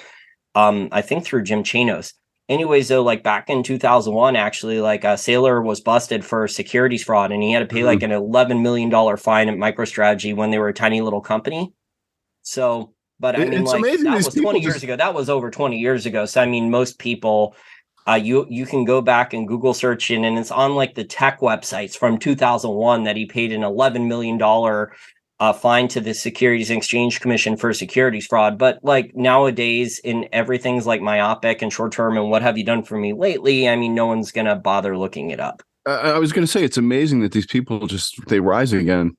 I think through Jim Chanos. Anyways, though, like back in 2001, actually, like Saylor was busted for securities fraud, and he had to pay like an $11 million fine at MicroStrategy when they were a tiny little company. So But I mean, It's like, amazing that these was 20 people years just. ago. That was over 20 years ago. So I mean, most people, you can go back and Google search it, and it's on like the tech websites from 2001 that he paid an $11 million fine to the Securities and Exchange Commission for securities fraud. But like nowadays, in everything's like myopic and short term, and what have you done for me lately? I mean, no one's gonna bother looking it up. I was going to say it's amazing that these people just they rise again.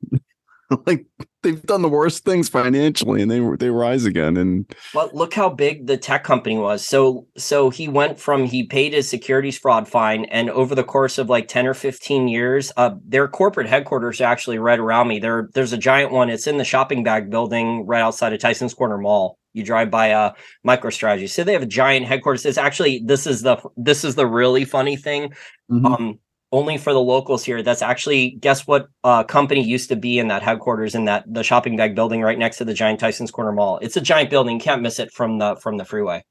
Like they've done the worst things financially, and they rise again. And But look how big the tech company was. So he went from, he paid his securities fraud fine, and over the course of like 10 or 15 years, their corporate headquarters are actually right around me. There's a giant one. It's in the shopping bag building right outside of Tyson's Corner Mall. You drive by MicroStrategy. So they have a giant headquarters. It's actually, this is the really funny thing. Mhm. Only for the locals here. That's actually, guess what company used to be in that headquarters in the shopping bag building right next to the giant Tyson's Corner Mall. It's a giant building. Can't miss it from the freeway.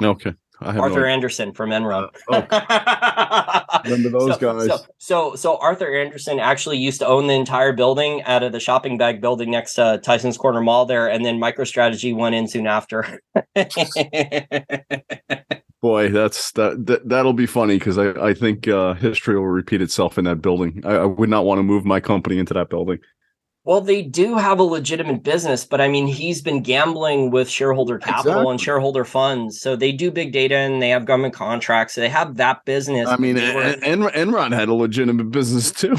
Okay, I have Arthur no Anderson from Enron. remember those guys. So Arthur Anderson actually used to own the entire building out of the shopping bag building next to Tyson's Corner Mall there, and then MicroStrategy went in soon after. Boy, that'll be funny because I think history will repeat itself in that building. I would not want to move my company into that building. Well, they do have a legitimate business, but I mean, he's been gambling with shareholder capital and Exactly. shareholder funds. So they do big data and they have government contracts. So they have that business. I mean, Enron had a legitimate business too.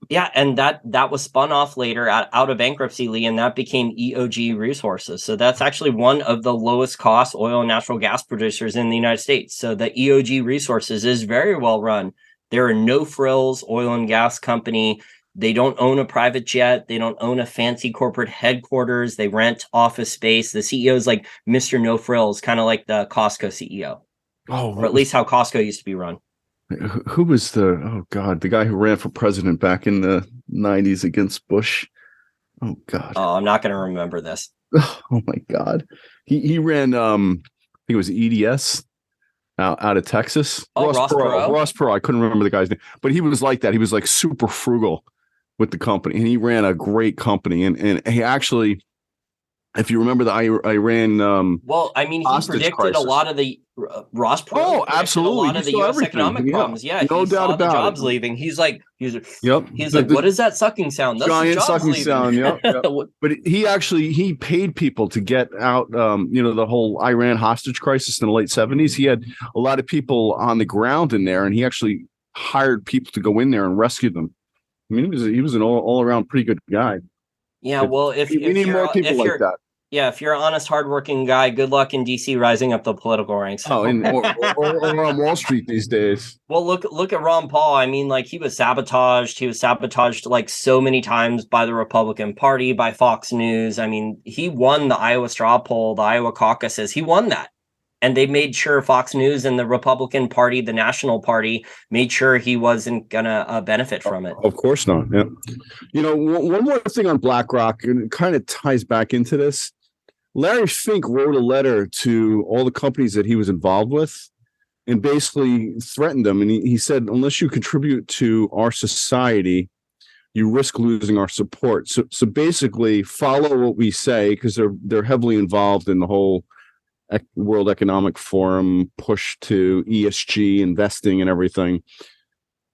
Yeah, and that was spun off later out of bankruptcy, Lee, and that became EOG Resources. So that's actually one of the lowest cost oil and natural gas producers in the United States. So the EOG Resources is very well run. They're a no frills oil and gas company. They don't own a private jet. They don't own a fancy corporate headquarters. They rent office space. The CEO is like Mr. No Frills, kind of like the Costco CEO, or at least how Costco used to be run. Who was the guy who ran for president back in the 90s against Bush? Oh God. Oh, I'm not going to remember this. Oh my God. He ran I think it was EDS out of Texas. Oh, Ross Perot. Ross Perot. I couldn't remember the guy's name, but he was like that. He was like super frugal with the company, and he ran a great company. And he actually, if you remember the Iran well, I mean, he predicted crisis. a lot of the Ross Perot. Oh, absolutely. A lot of the U.S. economic problems. Yeah, no he doubt saw about the jobs it. Leaving. He's like, yep. He's like, what is that sucking sound? That's giant sucking leaving. sound. Yep. But he paid people to get out. The whole Iran hostage crisis in the late 70s. He had a lot of people on the ground in there, and he actually hired people to go in there and rescue them. I mean, he was an all around pretty good guy. Yeah, well, we need more people like that. Yeah, if you're an honest, hardworking guy, good luck in DC rising up the political ranks. Oh, or on Wall Street these days. Well, look at Ron Paul. I mean, like, he was sabotaged. He was sabotaged like so many times by the Republican Party, by Fox News. I mean, he won the Iowa straw poll, the Iowa caucuses. He won that. And they made sure Fox News and the Republican Party, the National Party, made sure he wasn't going to benefit from it. Of course not. Yeah. One more thing on BlackRock, and it kind of ties back into this. Larry Fink wrote a letter to all the companies that he was involved with and basically threatened them. And he said, unless you contribute to our society, you risk losing our support. So basically follow what we say, because they're heavily involved in the whole World Economic Forum push to ESG investing and everything.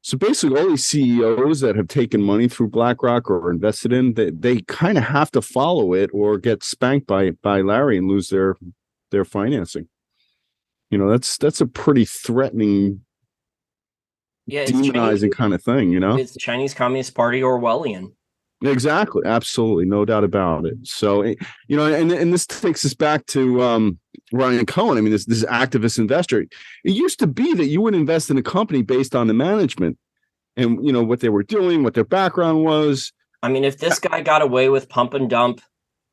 So basically all these CEOs that have taken money through BlackRock or invested in, they kind of have to follow it or get spanked by Larry and lose their financing. That's a pretty threatening, demonizing kind of thing, It's the Chinese Communist Party Orwellian. Exactly. Absolutely. No doubt about it. So, and this takes us back to Ryan Cohen. I mean, this activist investor. It used to be that you would invest in a company based on the management and, what they were doing, what their background was. I mean, if this guy got away with pump and dump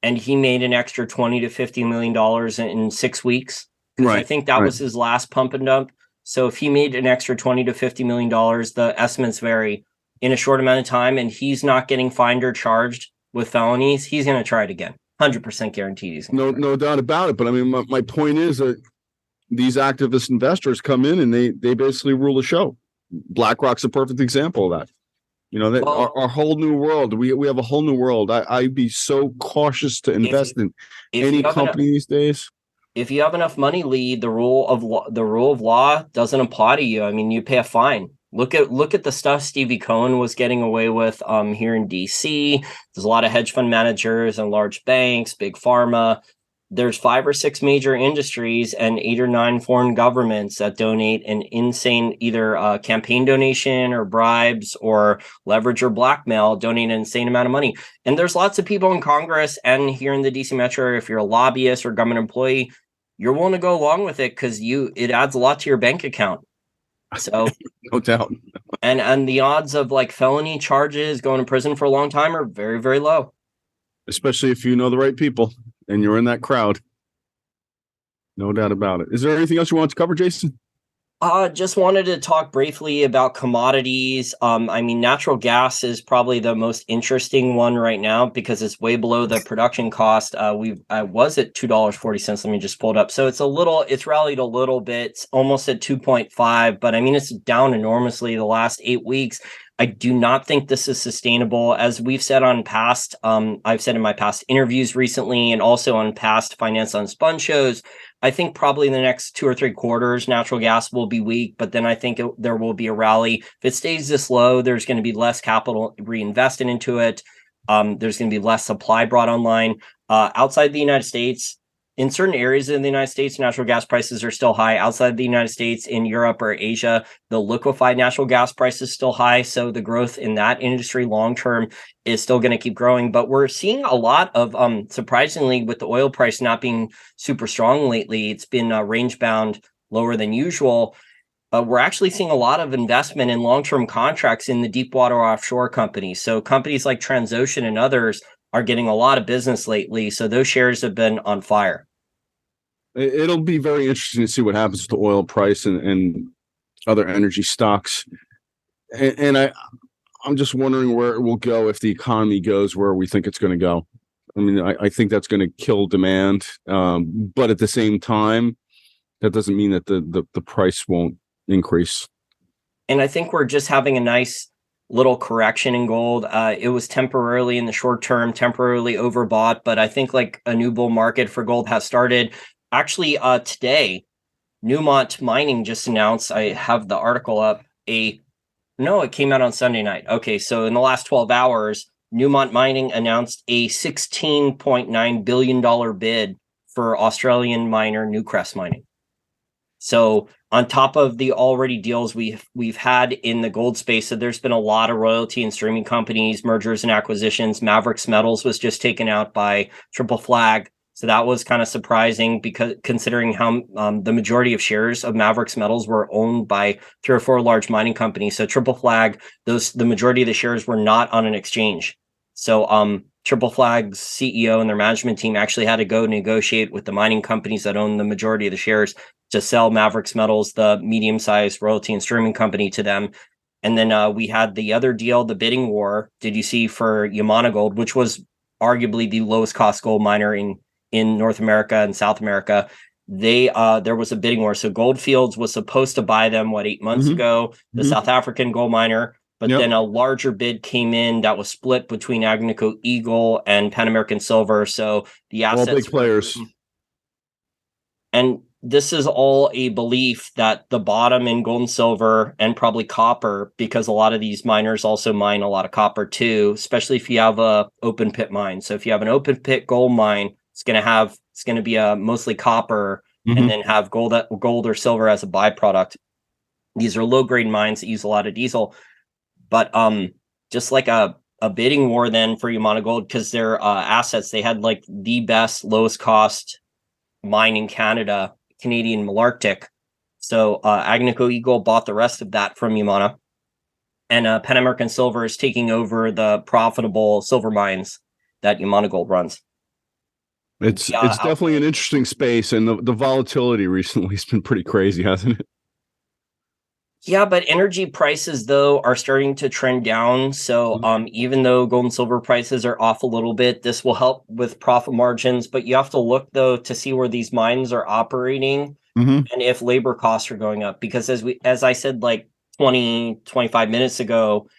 and he made an extra $20 to $50 million in 6 weeks, right. I think that was his last pump and dump. So if he made an extra $20 to $50 million, the estimates vary, in a short amount of time, and he's not getting fined or charged with felonies, he's going to try it again. 100% guaranteed. No doubt about it. But I mean, my point is that these activist investors come in and they basically rule the show. BlackRock's a perfect example of that. That Well, our whole new world. We have a whole new world. I'd be so cautious to if invest in if you any have enough company these days. if you have enough money, Lee, the rule of law doesn't apply to you. I mean, you pay a fine. Look at the stuff Stevie Cohen was getting away with here in DC. There's a lot of hedge fund managers and large banks, big pharma. There's 5 or 6 major industries and 8 or 9 foreign governments that donate an insane either campaign donation or bribes or leverage or blackmail, donate an insane amount of money. And there's lots of people in Congress and here in the DC Metro, if you're a lobbyist or government employee, you're willing to go along with it because it adds a lot to your bank account. So No doubt. and the odds of like felony charges going to prison for a long time are very, very low. Especially if you know the right people and you're in that crowd. No doubt about it. Is there anything else you want to cover, Jason? Just wanted to talk briefly about commodities. I mean, natural gas is probably the most interesting one right now because it's way below the production cost. I was at $2.40. Let me just pull it up. So it's rallied a little bit, it's almost at 2.5, but I mean, it's down enormously the last 8 weeks. I do not think this is sustainable. As we've said I've said in my past interviews recently, and also on past Finance Unspun shows, I think probably in the next 2 or 3 quarters, natural gas will be weak, but then I think there will be a rally. If it stays this low, there's going to be less capital reinvested into it. There's going to be less supply brought online. Outside the United States, in certain areas in the United States, natural gas prices are still high. Outside the United States, in Europe or Asia, the liquefied natural gas price is still high. So the growth in that industry long term is still going to keep growing. But we're seeing a lot of, surprisingly, with the oil price not being super strong lately, it's been range bound lower than usual. We're actually seeing a lot of investment in long-term contracts in the deep water offshore companies. So companies like Transocean and others are getting a lot of business lately. So those shares have been on fire. It'll be very interesting to see what happens with the oil price and other energy stocks. And I'm just wondering where it will go if the economy goes where we think it's going to go. I mean, I think that's going to kill demand. But at the same time, that doesn't mean that the price won't increase. And I think we're just having a nice little correction in gold. It was temporarily in the short term, temporarily overbought, but I think like a new bull market for gold has started. Actually, today, Newmont Mining just announced, I have the article up, no, it came out on Sunday night. Okay, so in the last 12 hours, Newmont Mining announced a $16.9 billion bid for Australian miner Newcrest Mining. So on top of the already deals we've had in the gold space, so there's been a lot of royalty and streaming companies, mergers and acquisitions. Mavericks Metals was just taken out by Triple Flag. So that was kind of surprising because considering how the majority of shares of Mavericks Metals were owned by 3 or 4 large mining companies. So Triple Flag, the majority of the shares were not on an exchange. So Triple Flag's CEO and their management team actually had to go negotiate with the mining companies that own the majority of the shares to sell Mavericks Metals, the medium-sized royalty and streaming company, to them. And then we had the other deal, the bidding war. Did you see for Yamana Gold, which was arguably the lowest cost gold miner in North America and South America? There was a bidding war. So Gold Fields was supposed to buy them 8 months ago, the South African gold miner, but then a larger bid came in that was split between Agnico Eagle and Pan American Silver. So the assets, all big players. And this is all a belief that the bottom in gold and silver and probably copper, because a lot of these miners also mine a lot of copper too, especially if you have a open pit mine. So if you have an open pit gold mine, it's going to be mostly copper, and then have gold or silver as a byproduct. These are low grade mines that use a lot of diesel, but just like a bidding war then for Yamana Gold, because their assets, they had like the best lowest cost mine in Canada, Canadian Malartic. So Agnico Eagle bought the rest of that from Yamana, and Pan American Silver is taking over the profitable silver mines that Yamana Gold runs. It's definitely an interesting space, and the volatility recently has been pretty crazy, hasn't it? Yeah, but energy prices, though, are starting to trend down. So even though gold and silver prices are off a little bit, this will help with profit margins. But you have to look, though, to see where these mines are operating and if labor costs are going up. Because as I said, like 25 minutes ago,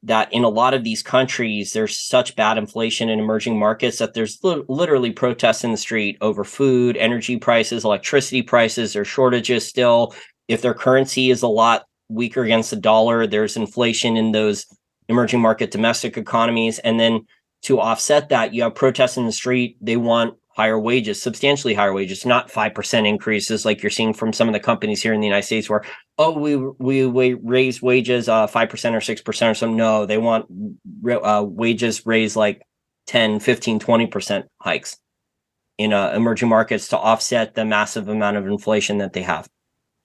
that in a lot of these countries, there's such bad inflation in emerging markets that there's literally protests in the street over food, energy prices, electricity prices, or shortages still. If their currency is a lot weaker against the dollar, there's inflation in those emerging market domestic economies. And then to offset that, you have protests in the street. They want higher wages, substantially higher wages, not 5% increases like you're seeing from some of the companies here in the United States where, oh, we raise wages 5% or 6% or something. No, they want wages raised like 10, 15, 20% hikes in emerging markets to offset the massive amount of inflation that they have.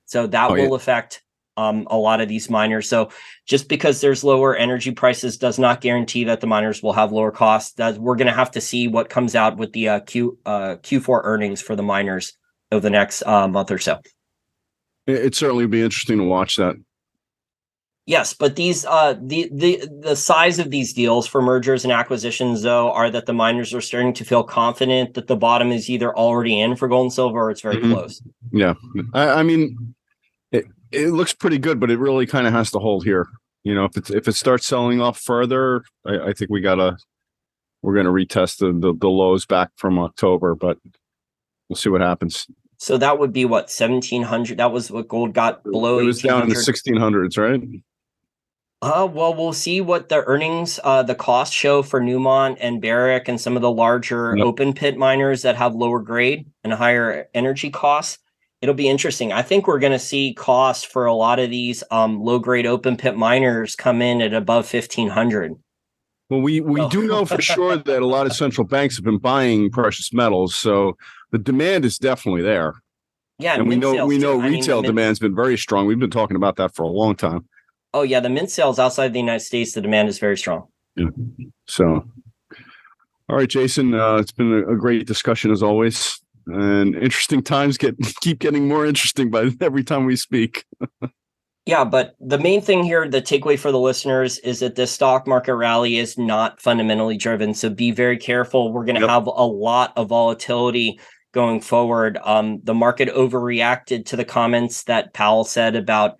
So that will affect a lot of these miners. So just because there's lower energy prices does not guarantee that the miners will have lower costs. That we're going to have to see what comes out with the Q4 earnings for the miners over the next month or so. It certainly would be interesting to watch that. Yes, but these the size of these deals for mergers and acquisitions, though, are that the miners are starting to feel confident that the bottom is either already in for gold and silver or it's very close. Yeah, I mean, it looks pretty good, but it really kind of has to hold here. You know, if it starts selling off further, I think we're gonna retest the lows back from October, but we'll see what happens. So that would be what, 1,700? That was what gold got below. It was down in the 1,600s, right? Well, we'll see what the earnings, the cost show for Newmont and Barrick and some of the larger open pit miners that have lower grade and higher energy costs. It'll be interesting. I think we're going to see costs for a lot of these low grade open pit miners come in at above 1,500. Well, we do know for sure that a lot of central banks have been buying precious metals, so the demand is definitely there. Yeah, and we know retail demand's been very strong. We've been talking about that for a long time. Oh yeah, the mint sales outside the United States, the demand is very strong. Yeah. So, all right, Jason, it's been a great discussion as always, and interesting times keep getting more interesting by every time we speak. Yeah, but the main thing here, the takeaway for the listeners, is that this stock market rally is not fundamentally driven. So be very careful. We're going to have a lot of volatility going forward. The market overreacted to the comments that Powell said about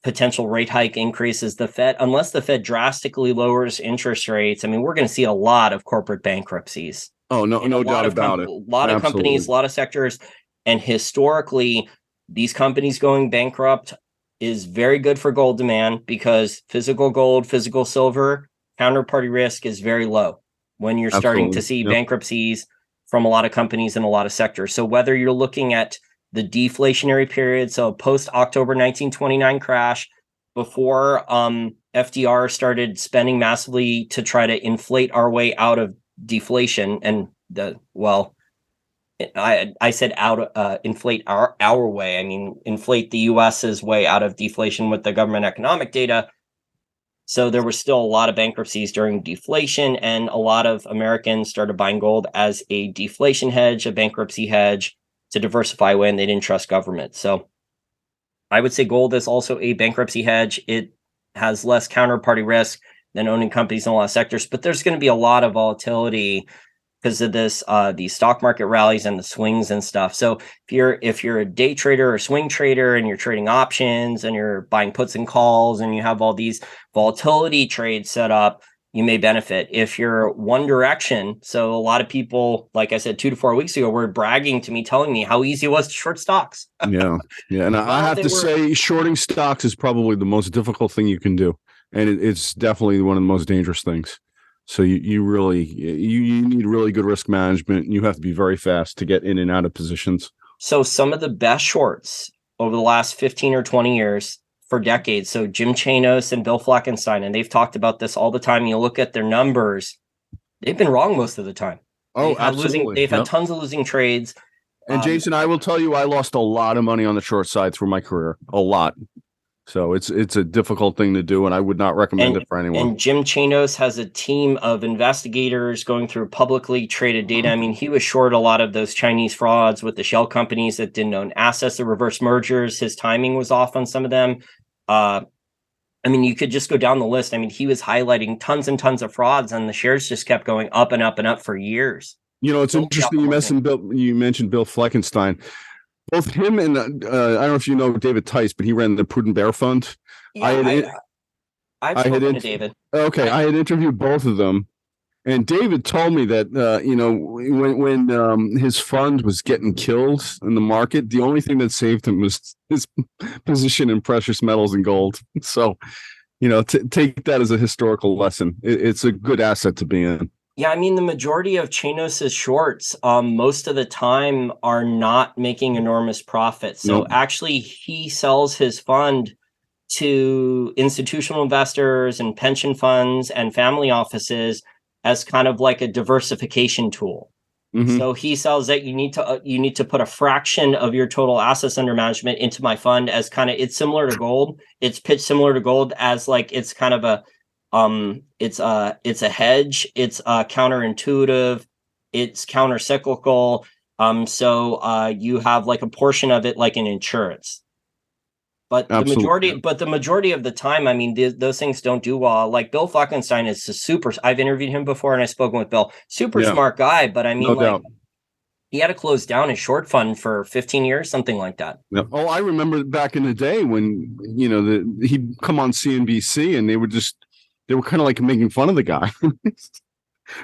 potential rate hike increases. The Fed, unless the Fed drastically lowers interest rates, I mean, we're going to see a lot of corporate bankruptcies. Oh, no doubt about it. A lot of companies, a lot of sectors. And historically, these companies going bankrupt is very good for gold demand because physical gold, physical silver, counterparty risk is very low when you're starting to see bankruptcies from a lot of companies in a lot of sectors. So whether you're looking at the deflationary period, so post-October 1929 crash, before FDR started spending massively to try to inflate our way out of deflation, and I said inflate our way. I mean, inflate the U.S.'s way out of deflation with the government economic data. So there was still a lot of bankruptcies during deflation, and a lot of Americans started buying gold as a deflation hedge, a bankruptcy hedge, to diversify away, and they didn't trust government. So I would say gold is also a bankruptcy hedge. It has less counterparty risk than owning companies in a lot of sectors, but there's going to be a lot of volatility because of this, these stock market rallies and the swings and stuff. So if you're a day trader or swing trader and you're trading options and you're buying puts and calls and you have all these volatility trades set up, you may benefit. If you're one direction, so a lot of people, like I said, 2 to 4 weeks ago, were bragging to me, telling me how easy it was to short stocks. Yeah. And I have to say, shorting stocks is probably the most difficult thing you can do. And it's definitely one of the most dangerous things. So you really need really good risk management. You have to be very fast to get in and out of positions. So some of the best shorts over the last 15 or 20 years, for decades. So Jim Chanos and Bill Fleckenstein, and they've talked about this all the time. You look at their numbers, they've been wrong most of the time. Absolutely. They've had tons of losing trades. And Jason, I will tell you, I lost a lot of money on the short side through my career, a lot. So it's a difficult thing to do, and I would not recommend it for anyone. And Jim Chanos has a team of investigators going through publicly traded data. I mean, he was short a lot of those Chinese frauds with the shell companies that didn't own assets, the reverse mergers. His timing was off on some of them. I mean, you could just go down the list. I mean, he was highlighting tons and tons of frauds, and the shares just kept going up and up and up for years. You know, it's interesting. You mentioned Bill Fleckenstein. Both him and I don't know if you know David Tice, but he ran the Prudent Bear Fund. Yeah, I've I had spoken to David. I had interviewed both of them, and David told me that when his fund was getting killed in the market, the only thing that saved him was his position in precious metals and gold. So, take that as a historical lesson. It's a good asset to be in. Yeah, I mean, the majority of Chanos's shorts, most of the time, are not making enormous profits. So Nope. actually, he sells his fund to institutional investors and pension funds and family offices as kind of like a diversification tool. Mm-hmm. So he sells that you need to put a fraction of your total assets under management into my fund as kind of, it's similar to gold. It's pitched similar to gold as like it's kind of a it's a hedge, it's counterintuitive, it's counter cyclical. So you have like a portion of it like an insurance. Absolutely. But the majority of the time, I mean, those things don't do well. Like Bill Falkenstein is a super. I've interviewed him before, and I've spoken with Bill. Super Yeah, smart guy, but I mean, no like doubt. he had to close down his short fund for 15 years, something like that. Yeah. Oh, I remember back in the day when he'd come on CNBC and they were kind of like making fun of the guy.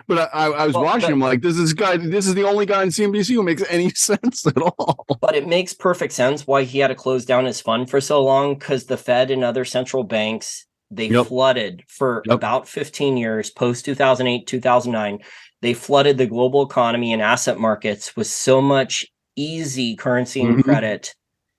But I was watching him like, this is the only guy in CNBC who makes any sense at all. But it makes perfect sense why he had to close down his fund for so long, because the Fed and other central banks, they flooded for about 15 years, post 2008, 2009. They flooded the global economy and asset markets with so much easy currency and credit,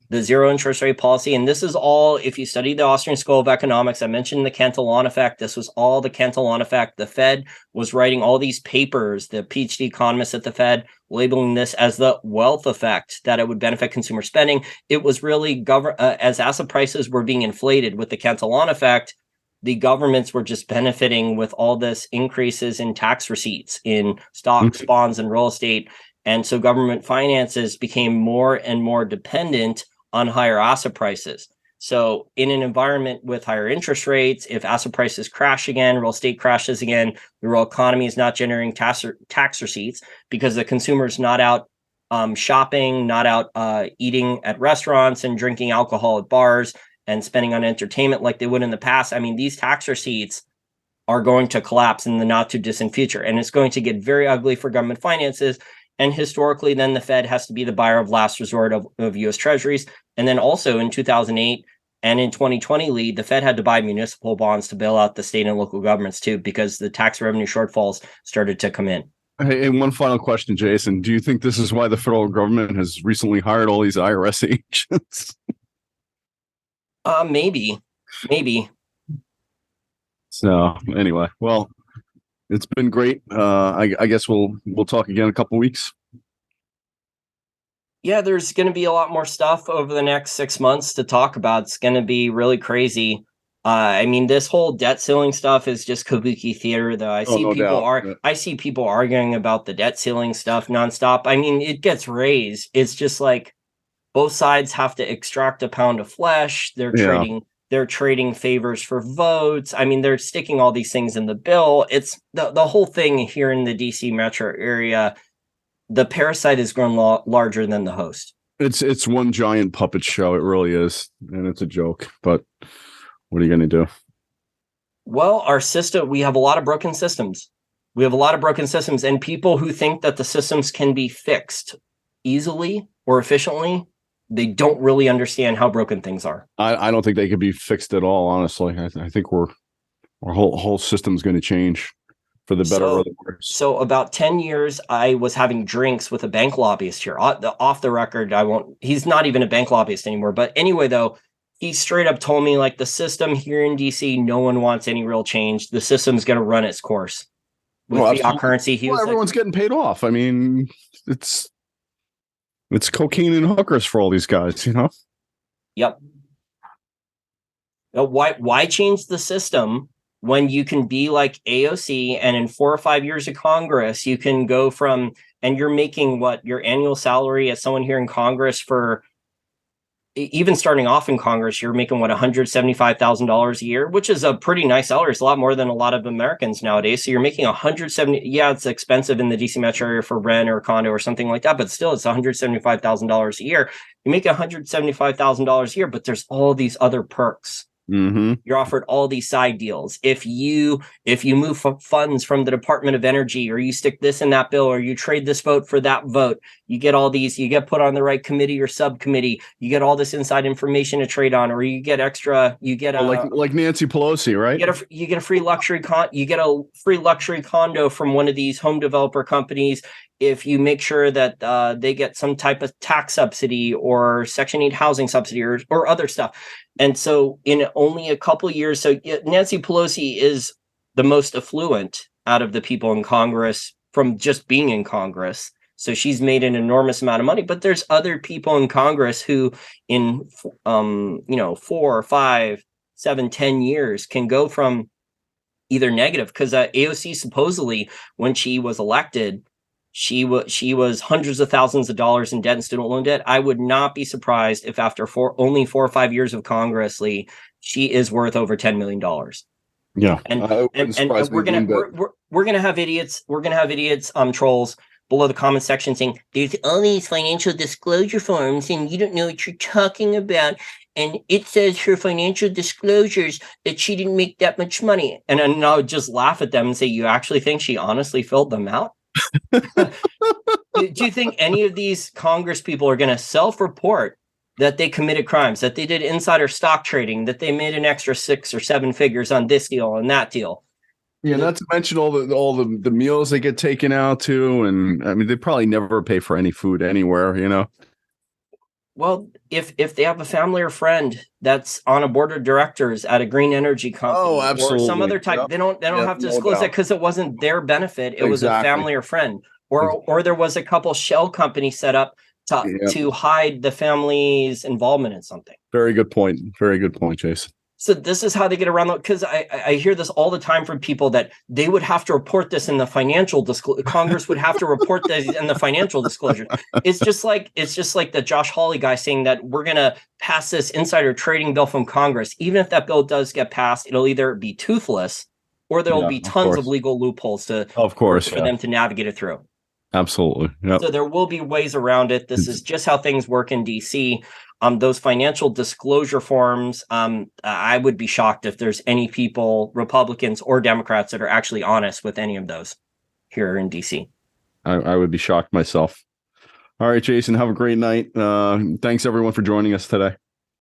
the zero interest rate policy. And this is all, if you study the Austrian School of Economics, I mentioned the Cantillon effect. This was all the Cantillon effect. The Fed was writing all these papers, the PhD economists at the Fed, labeling this as the wealth effect, that it would benefit consumer spending. It was really as asset prices were being inflated with the Cantillon effect, the governments were just benefiting with all this increases in tax receipts in stocks, bonds, and real estate. And so government finances became more and more dependent on higher asset prices. So in an environment with higher interest rates, if asset prices crash again, real estate crashes again, the real economy is not generating tax receipts because the consumer is not out shopping, not out eating at restaurants and drinking alcohol at bars and spending on entertainment like they would in the past. I mean, these tax receipts are going to collapse in the not too distant future, and it's going to get very ugly for government finances. And historically, then the Fed has to be the buyer of last resort of U.S. Treasuries. And then also in 2008 and in 2020, Lee, the Fed had to buy municipal bonds to bail out the state and local governments too, because the tax revenue shortfalls started to come in. Hey, and one final question, Jason. Do you think this is why the federal government has recently hired all these IRS agents? Maybe. So anyway, well, it's been great. I guess we'll talk again in a couple of weeks. Yeah, there's going to be a lot more stuff over the next 6 months to talk about. It's going to be really crazy. I mean, this whole debt ceiling stuff is just kabuki theater, though. I see people arguing about the debt ceiling stuff nonstop. I mean, it gets raised. It's just like both sides have to extract a pound of flesh. They're trading favors for votes. I mean, they're sticking all these things in the bill. It's the whole thing here in the DC metro area. The parasite has grown larger than the host. It's one giant puppet show. It really is. And it's a joke. But what are you going to do? Well, our system, we have a lot of broken systems. And people who think that the systems can be fixed easily or efficiently, they don't really understand how broken things are. I don't think they could be fixed at all, honestly. I think our whole system's going to change for the better or the worse. So about 10 years, I was having drinks with a bank lobbyist here. Off the record, he's not even a bank lobbyist anymore. But anyway, though, he straight up told me, like, the system here in DC, no one wants any real change. The system's going to run its course with fiat currency. Everyone's getting paid off. I mean, it's cocaine and hookers for all these guys, you know? Yep. Why change the system when you can be like AOC and in 4 or 5 years of Congress, you can go from, and you're making what your annual salary as someone here in Congress for, even starting off in Congress, you're making what, $175,000 a year, which is a pretty nice salary. It's a lot more than a lot of Americans nowadays. So you're making 170. Yeah, it's expensive in the DC metro area for rent or a condo or something like that, but still it's $175,000 a year. You make $175,000 a year, but there's all these other perks. Mm-hmm. You're offered all these side deals. If you move funds from the Department of Energy, or you stick this in that bill, or you trade this vote for that vote, you get all these. You get put on the right committee or subcommittee. You get all this inside information to trade on, or you get extra. You get like Nancy Pelosi, right? You get a free luxury condo from one of these home developer companies if you make sure that they get some type of tax subsidy or Section 8 housing subsidy or other stuff. And so in only a couple of years, so Nancy Pelosi is the most affluent out of the people in Congress from just being in Congress. So she's made an enormous amount of money, but there's other people in Congress who in 4, 5, 7, 10 years can go from either negative, because AOC supposedly, when she was elected, she was hundreds of thousands of dollars in debt and student loan debt. I would not be surprised if after only 4 or 5 years of Congress, Lee, she is worth over $10 million. Yeah, and we're gonna have idiots. We're gonna have idiots, trolls below the comment section saying there's all these financial disclosure forms and you don't know what you're talking about. And it says her financial disclosures that she didn't make that much money. And then I would just laugh at them and say, you actually think she honestly filled them out? Do you think any of these Congress people are going to self-report that they committed crimes, that they did insider stock trading, that they made an extra 6 or 7 figures on this deal and that deal? Yeah, not to mention all the meals they get taken out to, and I mean they probably never pay for any food anywhere, you know. Well, if they have a family or friend that's on a board of directors at a green energy company or some other type, they don't have to disclose that because it wasn't their benefit. It was a family or friend, or there was a couple shell companies set up to hide the family's involvement in something. Very good point. Very good point, Jason. So this is how they get around, because I hear this all the time from people that they would have to report this in the financial disclosure. Congress would have to report this in the financial disclosure. It's just like the Josh Hawley guy saying that we're going to pass this insider trading bill from Congress. Even if that bill does get passed, it'll either be toothless or there'll be tons of legal loopholes for them to navigate it through. Absolutely. Yep. So there will be ways around it. This is just how things work in DC. Those financial disclosure forms, I would be shocked if there's any people, Republicans or Democrats, that are actually honest with any of those here in DC. I would be shocked myself. All right, Jason, have a great night. Thanks everyone for joining us today.